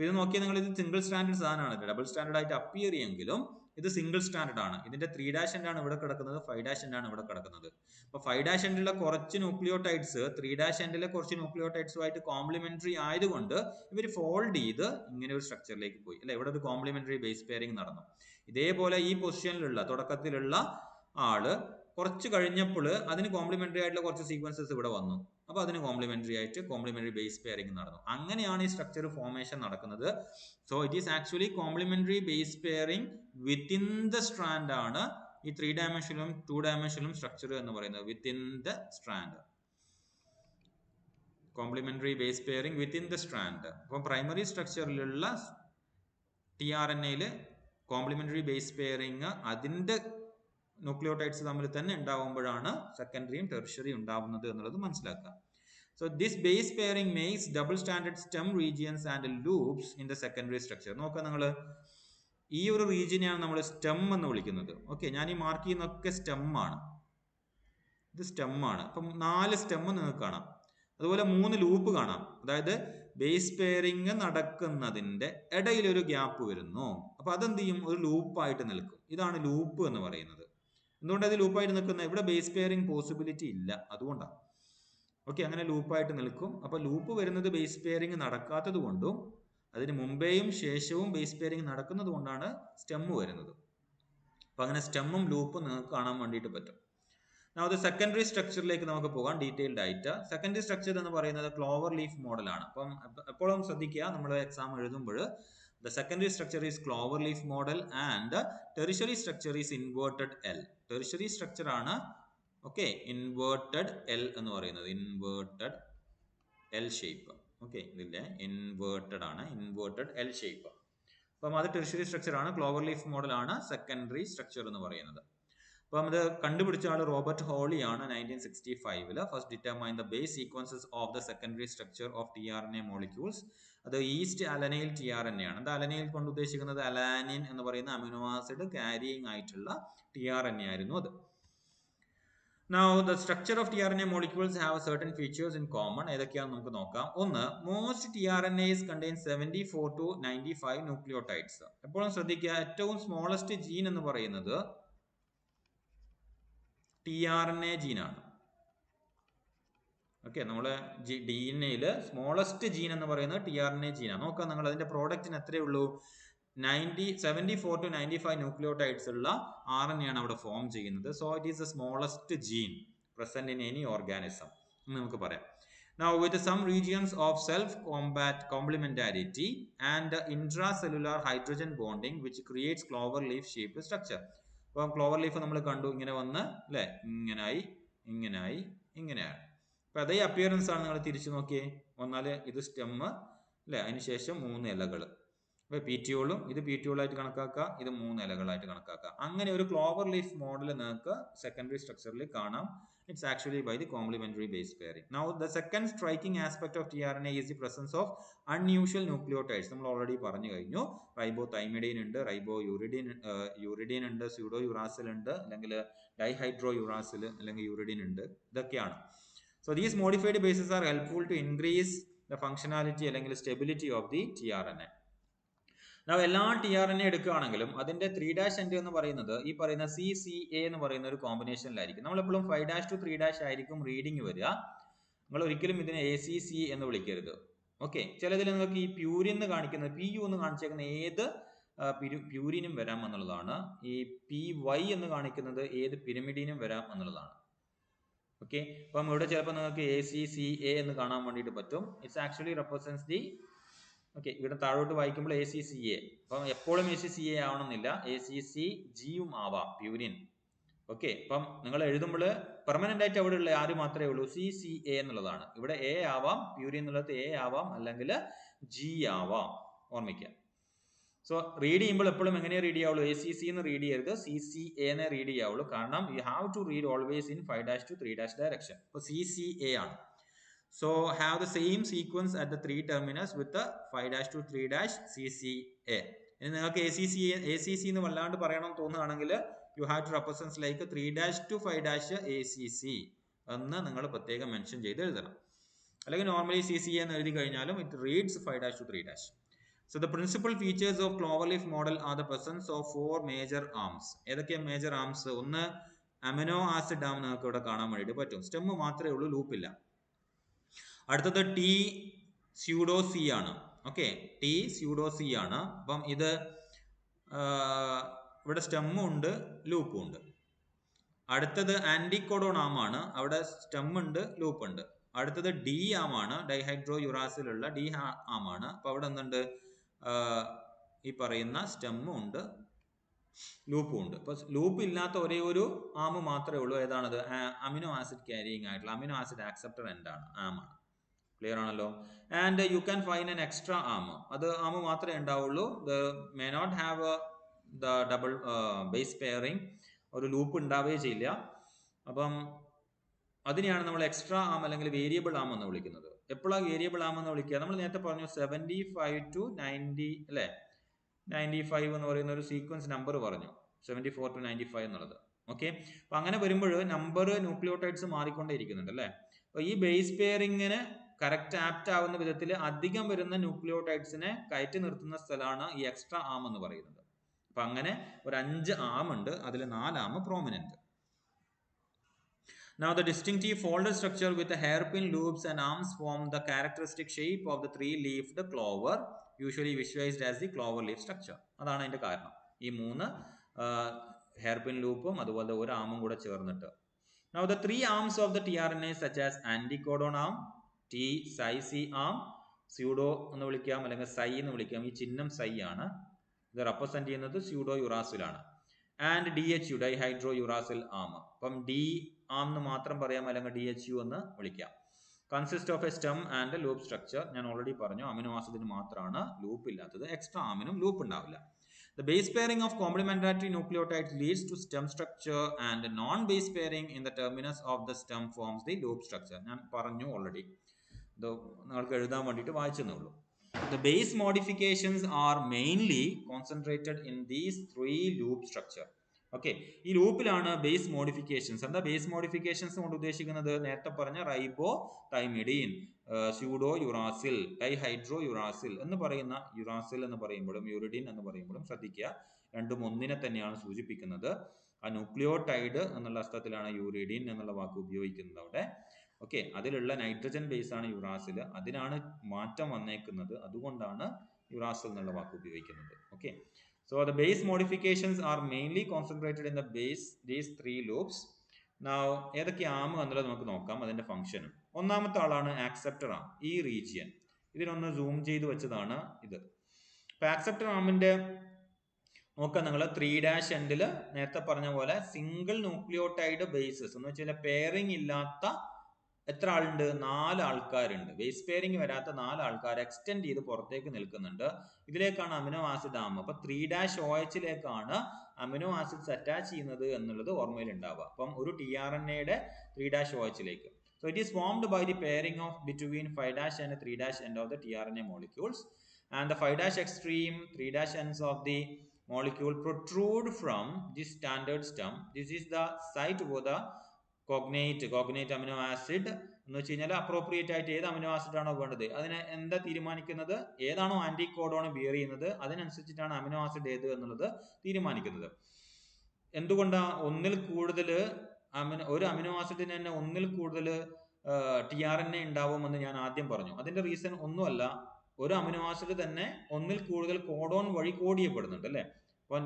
ഇത് നോക്കിയാൽ നിങ്ങൾ ഇത് single standard സാധനമാണ്. Double standard ആയിട്ട് appear ചെയ്യുമെങ്കിലും ഇത് സിംഗിൾ സ്റ്റാൻഡേർഡ് ആണ്. ഇതിന്റെ 3' എൻഡ് ആണ് ഇവിടെ കിടക്കുന്നത്, 5' എൻഡ് ആണ് ഇവിടെ കിടക്കുന്നത്. അപ്പൊ 5' എൻഡിലുള്ള കുറച്ച് ന്യൂക്ലിയോടൈഡ്സ് 3' എൻഡിലെ കുറച്ച് ന്യൂക്ലിയോടൈഡ്സുമായിട്ട് കോംപ്ലിമെന്ററി ആയതുകൊണ്ട് ഇവർ ഫോൾഡ് ചെയ്ത് ഇങ്ങനെ ഒരു സ്ട്രക്ചറിലേക്ക് പോയി. അല്ലെ, ഇവിടെ ഒരു കോംപ്ലിമെന്ററി ബേസ് പെയറിംഗ് നടന്നു. ഇതേപോലെ ഈ പൊസിഷനിലുള്ള തുടക്കത്തിലുള്ള ആള് കുറച്ച് കഴിഞ്ഞപ്പോൾ അതിന് കോംപ്ലിമെന്ററി ആയിട്ടുള്ള കുറച്ച് സീക്വൻസസ് ഇവിടെ വന്നു. അപ്പൊ അതിന് കോംപ്ലിമെന്ററി ബേസ് പെയറിംഗ് നടന്നു. അങ്ങനെയാണ് ഈ സ്ട്രക്ചർ ഫോർമേഷൻ നടക്കുന്നത്. So it is actually complementary base pairing within the strand ആണ് ഈ 3 ഡയമെൻഷനിലും 2 ഡയമെൻഷനിലും സ്ട്രക്ചർ എന്ന് പറയുന്നത്. Within the strand, complementary base pairing within the strand. അപ്പം പ്രൈമറി സ്ട്രക്ചറിലുള്ള TRNA കോംപ്ലിമെന്ററി ബേസ് പെയറിംഗ് അതിന്റെ ന്യൂക്ലിയോടൈഡ്സ് തമ്മിൽ തന്നെ ഉണ്ടാവുമ്പോഴാണ് സെക്കൻഡറിയും ടെറിഷറിയും ഉണ്ടാവുന്നത് എന്നുള്ളത് മനസ്സിലാക്കുക. So this base pairing makes double stranded stem regions and loops in the secondary structure. നോക്കുക, നിങ്ങൾ ഈ ഒരു റീജിയനെയാണ് നമ്മൾ സ്റ്റെം എന്ന് വിളിക്കുന്നത്. ഓക്കെ, ഞാൻ ഈ മാർക്ക് ചെയ്യുന്നതൊക്കെ സ്റ്റെം ആണ്. ഇത് സ്റ്റെം ആണ്. അപ്പം 4 സ്റ്റെം നിങ്ങൾക്ക് കാണാം. അതുപോലെ 3 ലൂപ്പ് കാണാം. അതായത് ബേസ് പെയറിംഗ് നടക്കുന്നതിന്റെ ഇടയിൽ ഒരു ഗ്യാപ്പ് വരുന്നു. അപ്പൊ അതെന്ത് ചെയ്യും? ഒരു ലൂപ്പായിട്ട് നിൽക്കും. ഇതാണ് ലൂപ്പ് എന്ന് പറയുന്നത്. എന്തുകൊണ്ട് അത് ലൂപ്പായിട്ട് നിൽക്കുന്നത്? ഇവിടെ ബേസ് പെയറിംഗ് പോസിബിലിറ്റി ഇല്ല, അതുകൊണ്ടാണ്. ഓക്കെ, അങ്ങനെ ലൂപ്പായിട്ട് നിൽക്കും. അപ്പൊ ലൂപ്പ് വരുന്നത് ബേസ് പെയറിംഗ് നടക്കാത്തത് കൊണ്ടും അതിന് മുമ്പേയും ശേഷവും ബേസ് പെയറിംഗ് നടക്കുന്നത് കൊണ്ടാണ് സ്റ്റെം വരുന്നത്. അപ്പൊ അങ്ങനെ സ്റ്റെമ്മും ലൂപ്പും നിങ്ങൾക്ക് കാണാൻ വേണ്ടിയിട്ട് പറ്റും. Now the secondary സ്ട്രക്ചറിലേക്ക് നമുക്ക് പോകാം ഡീറ്റെയിൽഡ് ആയിട്ട്. സെക്കൻഡറി സ്ട്രക്ചർ എന്ന് പറയുന്നത് ക്ലോവർ ലീഫ് മോഡലാണ്. അപ്പം എപ്പോഴും ശ്രദ്ധിക്കുക, നമ്മൾ എക്സാം എഴുതുമ്പോൾ the secondary structure is clover leaf model and tertiary structure is inverted L. Tertiary structure ആണ് ഓക്കെ ഇൻവേർട്ടഡ് L എന്ന് പറയുന്നത്. Inverted L shape. ഓക്കെ, ഇതിന്റെ ഇൻവേർട്ടഡ് ആണ്, ഇൻവേർട്ടഡ് L ഷേപ്പ്. അപ്പം അത് ടെറിഷറി സ്ട്രക്ചർ ആണ്. ക്ലോവർ ലീഫ് മോഡൽ ആണ് secondary structure എന്ന് പറയുന്നത്. അപ്പം ഇത് കണ്ടുപിടിച്ച ആൾ റോബർട്ട് ഹോളി ആണ് 1965 first determine the base sequences of the secondary structure of TRNA molecules. അത് ഈസ്റ്റ് അലനൈൽ TRNA ആണ്. അത് അലനൈൽ കൊണ്ട് ഉദ്ദേശിക്കുന്നത് അലാനിൻ എന്ന് പറയുന്ന അമിനോ ആസിഡ് ക്യാരിയിങ് ആയിട്ടുള്ള TRNA ആയിരുന്നു അത്. Now the structure of TRNA molecules have certain features in common. ഏതൊക്കെയാണെന്ന് നമുക്ക് നോക്കാം. ഒന്ന്, most TRNAs contain 74 to 95 nucleotides. എപ്പോഴും ശ്രദ്ധിക്കുക, ഏറ്റവും സ്മോളസ്റ്റ് ജീൻ എന്ന് പറയുന്നത് TRNA ജീനാണ്. ഓക്കെ, നമ്മളെ DNA സ്മോളസ്റ്റ് ജീൻ എന്ന് പറയുന്നത് TRNA ജീനാണ്. നോക്കാം, നിങ്ങൾ അതിന്റെ പ്രോഡക്റ്റിന് എത്രയേ ഉള്ളൂ? 74 to 95 ന്യൂക്ലിയോടൈഡ്സ് ഉള്ള RNA ആണ് അവിടെ ഫോം ചെയ്യുന്നത്. So it is the smallest gene present in any organism എന്ന് നമുക്ക് പറയാം. Now with some regions of complementarity and intracellular hydrogen bonding which creates clover leaf shaped structure. അപ്പം ക്ലോവർ ലീഫ് നമ്മൾ കണ്ടു, ഇങ്ങനെ വന്ന് അല്ലെ, ഇങ്ങനായി ഇങ്ങനായി ഇങ്ങനെയാണ്. അപ്പൊ അതേ അപ്പിയറൻസ് ആണ്. നിങ്ങൾ തിരിച്ചു നോക്കിയേ, വന്നാല് ഇത് സ്റ്റെമ്മ് അല്ലെ, അതിനുശേഷം 3 ഇലകൾ. അപ്പൊ പീറ്റിയോളും ഇത് പീറ്റിയോളായിട്ട് കണക്കാക്കുക, ഇത് 3 ഇലകളായിട്ട് കണക്കാക്കുക. അങ്ങനെ ഒരു ക്ലോവർ ലീഫ് മോഡൽ നിങ്ങൾക്ക് സെക്കൻഡറി സ്ട്രക്ചറിൽ കാണാം. It's actually by the complementary base pairing. Now the second striking aspect of tRNA is the presence of unusual nucleotides. നമ്മൾ ഓൾറെഡി പറഞ്ഞു കഴിഞ്ഞു. റൈബോതൈമിഡീൻ ഉണ്ട്, യൂറിഡിൻ ഉണ്ട്, സ്യൂഡോ യുറാസിൽ ഉണ്ട്, അല്ലെങ്കിൽ ഡൈഹൈഡ്രോ യുറാസിൽ അല്ലെങ്കിൽ യൂറിഡിൻ ഉണ്ട്. ഇതൊക്കെയാണ്. So these modified bases are helpful to increase the functionality അല്ലെങ്കിൽ stability of the tRNA. Now എല്ലാ TRNA എടുക്കുകയാണെങ്കിലും അതിന്റെ 3' എൻഡ് എന്ന് പറയുന്നത് ഈ പറയുന്ന CCA എന്ന് പറയുന്ന ഒരു കോമ്പിനേഷനിലായിരിക്കും. നമ്മളെപ്പോഴും 5' to 3' ആയിരിക്കും റീഡിങ് വരിക. നിങ്ങൾ ഒരിക്കലും ഇതിനെ ACC എന്ന് വിളിക്കരുത്. ഓക്കെ, ചിലതിൽ നിങ്ങൾക്ക് ഈ പ്യൂരിൻ എന്ന് കാണിക്കുന്നത് PU എന്ന് കാണിച്ചേക്കുന്ന ഏത് പ്യൂരിനും വരാം എന്നുള്ളതാണ്. ഈ PY എന്ന് കാണിക്കുന്നത് ഏത് പിരമിഡിനും വരാം എന്നുള്ളതാണ്. ഓക്കെ, അപ്പം ഇവിടെ ചിലപ്പോൾ നിങ്ങൾക്ക് ACCA എന്ന് കാണാൻ വേണ്ടിയിട്ട് പറ്റും. It's actually represents the okay, ഇവിടെ താഴോട്ട് വായിക്കുമ്പോൾ ACCA. അപ്പം എപ്പോഴും ACCA ആവണമെന്നില്ല, ACCGയും ആവാം, പ്യൂരിൻ. ഓക്കെ, അപ്പം നിങ്ങൾ എഴുതുമ്പോൾ പെർമനന്റ് ആയിട്ട് അവിടെ ഉള്ള ആര് മാത്രമേ ഉള്ളൂ? CCA എന്നുള്ളതാണ്. ഇവിടെ A ആവാം, പ്യൂരിൻ എന്നുള്ളത് A ആവാം, അല്ലെങ്കിൽ G ആവാം. ഓർമ്മിക്കാം. സോ റീഡ് ചെയ്യുമ്പോൾ എപ്പോഴും എങ്ങനെ റീഡ് ചെയ്യാവുള്ളൂ? ACC എന്ന് റീഡ് ചെയ്യരുത്, CCA എന്ന് റീഡ് ചെയ്യാവുള്ളൂ. കാരണം you have to read always in 5' to 3' direction. അപ്പോൾ CCA ആണ്. So have the same sequence at the 3 terminus with the 5' to 3' CCA. ഇനി നിങ്ങൾക്ക് ACC എന്ന് വല്ലാണ്ട് പറയണമെന്ന് തോന്നുകയാണെങ്കിൽ you have to represent like 3' to 5' ACC എന്ന് നിങ്ങൾ പ്രത്യേകം മെൻഷൻ ചെയ്ത് എഴുതണം. അല്ലെങ്കിൽ നോർമലി CCA എന്ന് എഴുതി കഴിഞ്ഞാലും it reads 5' to 3'. So the principal features of cloverleaf model are the presence of 4 major arms. ഏതൊക്കെ മേജർ ആംസ്? ഒന്ന് അമിനോ ആസിഡ് ആം നിങ്ങൾക്ക് ഇവിടെ കാണാൻ വേണ്ടിയിട്ട് പറ്റും. സ്റ്റെം മാത്രമേ ഉള്ളൂ, ലൂപ്പില്ല. അടുത്തത് T സ്യൂഡോ C ആണ്. ഓക്കെ, T സ്യൂഡോ C ആണ്. അപ്പം ഇത് ഇവിടെ സ്റ്റെമ്മും ഉണ്ട് ലൂപ്പും ഉണ്ട്. അടുത്തത് ആന്റികോഡോൺ ആം ആണ്. അവിടെ സ്റ്റെം ഉണ്ട്, ലൂപ്പ് ഉണ്ട്. അടുത്തത് D ആം ആണ്, ഡൈഹൈഡ്രോ യുറാസിലുള്ള D ആം ആണ്. അപ്പൊ അവിടെ എന്തുണ്ട്? ഈ പറയുന്ന സ്റ്റെമ്മും ഉണ്ട്, ലൂപ്പും ഉണ്ട്. അപ്പൊ ലൂപ്പ് ഇല്ലാത്ത ഒരേ ഒരു ആം മാത്രമേ ഉള്ളൂ. ഏതാണത്? അമിനോ ആസിഡ് ക്യാരിയിങ് ആയിട്ടുള്ള അമിനോ ആസിഡ് ആക്സെപ്റ്റർ എൻഡ് ആണ്, ആം ആണ്. ക്ലിയർ ആണല്ലോ? And you can find an extra arm. അത് ആം മാത്രമേ ഉണ്ടാവുള്ളൂ. May not have the double base pairing. ഒരു ലൂപ്പ് ഉണ്ടാവുകയേ ചെയ്യില്ല. അപ്പം അതിനെയാണ് നമ്മൾ എക്സ്ട്രാ ആം അല്ലെങ്കിൽ വേരിയബിൾ ആം എന്ന് വിളിക്കുന്നത്. എപ്പോഴാണ് വേരിയബിൾ ആം എന്ന് വിളിക്കുക? നമ്മൾ നേരത്തെ പറഞ്ഞു 75 to 90 അല്ലേ? 95 എന്ന് പറയുന്ന ഒരു സീക്വൻസ് നമ്പർ പറഞ്ഞു, 74 to 95 എന്നുള്ളത്. ഓക്കെ, അപ്പൊ അങ്ങനെ വരുമ്പോൾ നമ്പർ ന്യൂക്ലിയോടൈഡ്സ് മാറിക്കൊണ്ടേ ഇരിക്കുന്നുണ്ട് അല്ലേ? അപ്പൊ ഈ ബേസ് പെയറിങ്ങിന് കറക്റ്റ് ആപ്റ്റ് ആവുന്ന വിധത്തിൽ അധികം വരുന്ന ന്യൂക്ലിയോടൈഡ്സിനെ കയറ്റി നിർത്തുന്ന സ്ഥലമാണ് ഈ എക്സ്ട്രാ ആം എന്ന് പറയുന്നത്. അപ്പൊ അങ്ങനെ ഒരു 5 ആം ഉണ്ട്, അതിൽ 4 ആം prominent. Now the distinctive folded structure with the hairpin loops and arms form the characteristic shape of the 3-leafed clover, usually visualized as the clover leaf structure. അതാണ് അതിന്റെ കാരണം. ഈ 3 hairpin loopും അതുപോലെ ഒരു ആമും കൂടെ ചേർന്നിട്ട്. Now the 3 arms of the tRNA such as anticodon arm, T-Psi-C arm, pseudo എന്ന് വിളിക്കാം അല്ലെങ്കിൽ Psi എന്ന് വിളിക്കാം. ഈ ചിഹ്നം Psi ആണ്. ഇത് റെപ്രസെന്റ് ചെയ്യുന്നത് സ്യൂഡോ യുറാസിലാണ്. And DHU dihydro uracil arm. അപ്പം D ആം എന്ന് മാത്രം പറയാം, അല്ലെങ്കിൽ DHU എന്ന് വിളിക്കാം. Consist of A stem and loop structure. ഞാൻ ഓൾറെഡി പറഞ്ഞു, അമിനോ ആസിഡിന് മാത്രമാണ് ലൂപ്പ് ഇല്ലാത്തത്, എക്സ്ട്രാ ആമിനും ലൂപ്പ് ഉണ്ടാവില്ല. The base pairing of complementary nucleotides leads to stem structure and non-base pairing in the terminus of the stem forms the loop structure. ഞാൻ പറഞ്ഞു already, ഇത് നിങ്ങൾക്ക് എഴുതാൻ വേണ്ടിയിട്ട് വായിച്ചെന്നേ ഉള്ളൂ. The base modifications are mainly concentrated in these 3 loop structure. Okay, ഈ ലൂപ്പിലാണ് base modifications. എന്താ ബേസ് മോഡിഫിക്കേഷൻസ് കൊണ്ട് ഉദ്ദേശിക്കുന്നത്? നേരത്തെ പറഞ്ഞ ribo thymidine, pseudo uracil, dihydro uracil എന്ന് പറയുന്ന, യുറാസിൽ എന്ന് പറയുമ്പോഴും യൂറിഡിൻ എന്ന് പറയുമ്പോഴും ശ്രദ്ധിക്കുക, രണ്ടും ഒന്നിനെ തന്നെയാണ് സൂചിപ്പിക്കുന്നത്. ആ ന്യൂക്ലിയോടൈഡ് എന്നുള്ള അർത്ഥത്തിലാണ് യൂറിഡിൻ എന്നുള്ള വാക്ക് ഉപയോഗിക്കുന്നത് അവിടെ. ഓക്കെ, അതിലുള്ള നൈട്രജൻ ബേസ് ആണ് യുറാസിൽ, അതിനാണ് മാറ്റം വന്നേക്കുന്നത്. അതുകൊണ്ടാണ് യുറാസിൽ എന്നുള്ള വാക്ക് ഉപയോഗിക്കുന്നത്. Okay, so the base modifications are mainly concentrated in the base, these 3 loops. Now ഏതൊക്കെ ആം എന്നുള്ളത് നമുക്ക് നോക്കാം, അതിന്റെ ഫംഗ്ഷനും. ഒന്നാമത്തെ ആളാണ് ആക്സെപ്റ്റർ ആം, ഈ റീജിയൻ. ഇതിനൊന്ന് സൂം ചെയ്ത് വെച്ചതാണ് ഇത്. അപ്പൊ ആക്സെപ്റ്റർ ആമിന്റെ നോക്കാം നിങ്ങൾ, 3' എൻഡിൽ നേരത്തെ പറഞ്ഞ പോലെ സിംഗിൾ ന്യൂക്ലിയോടൈഡ് ബേസസ് എന്ന് വെച്ചാൽ പെയറിംഗ് ഇല്ലാത്ത എത്ര ആളുണ്ട്? 4 ആൾക്കാരുണ്ട്. ബേസ് പെയറിംഗ് വരാത്ത 4 ആൾക്കാർ എക്സ്റ്റെൻഡ് ചെയ്ത് പുറത്തേക്ക് നിൽക്കുന്നുണ്ട്. ഇതിലേക്കാണ് അമിനോ ആസിഡ് ആം. അപ്പൊ 3'OHലേക്കാണ് അമിനോ ആസിഡ്സ് അറ്റാച്ച് ചെയ്യുന്നത് എന്നുള്ളത് ഓർമ്മയിൽ ഉണ്ടാവുക. അപ്പം ഒരു tRNAയുടെ 3'OHലേക്ക്. So it is formed by the pairing of between 5' and 3' end of the tRNA molecules, and the 5' extreme 3' ends of the molecule protrude from the standard stem. This is the site for the cognate amino acid എന്ന് വെച്ച് കഴിഞ്ഞാൽ appropriate ആയിട്ട് ഏത് amino acid ആണോ വേണ്ടത് അതിനെ എന്താ തീരുമാനിക്കുന്നത്? ഏതാണോ ആന്റികോഡോൺ ബിയർ ചെയ്യുന്നത് അതിനനുസരിച്ചിട്ടാണ് അമിനോ ആസിഡ് ഏത് എന്നുള്ളത് തീരുമാനിക്കുന്നത്. എന്തുകൊണ്ടാ ഒന്നിൽ കൂടുതൽ ഒരു അമിനോ ആസിഡിന് തന്നെ ഒന്നിൽ കൂടുതൽ tRNA ഉണ്ടാവുമെന്ന് ഞാൻ ആദ്യം പറഞ്ഞു. അതിന്റെ റീസൺ ഒന്നുമല്ല, ഒരു അമിനോ ആസിഡ് തന്നെ ഒന്നിൽ കൂടുതൽ കോഡോൺ വഴി കോഡ് ചെയ്യപ്പെടുന്നുണ്ട് അല്ലെ. അപ്പൊ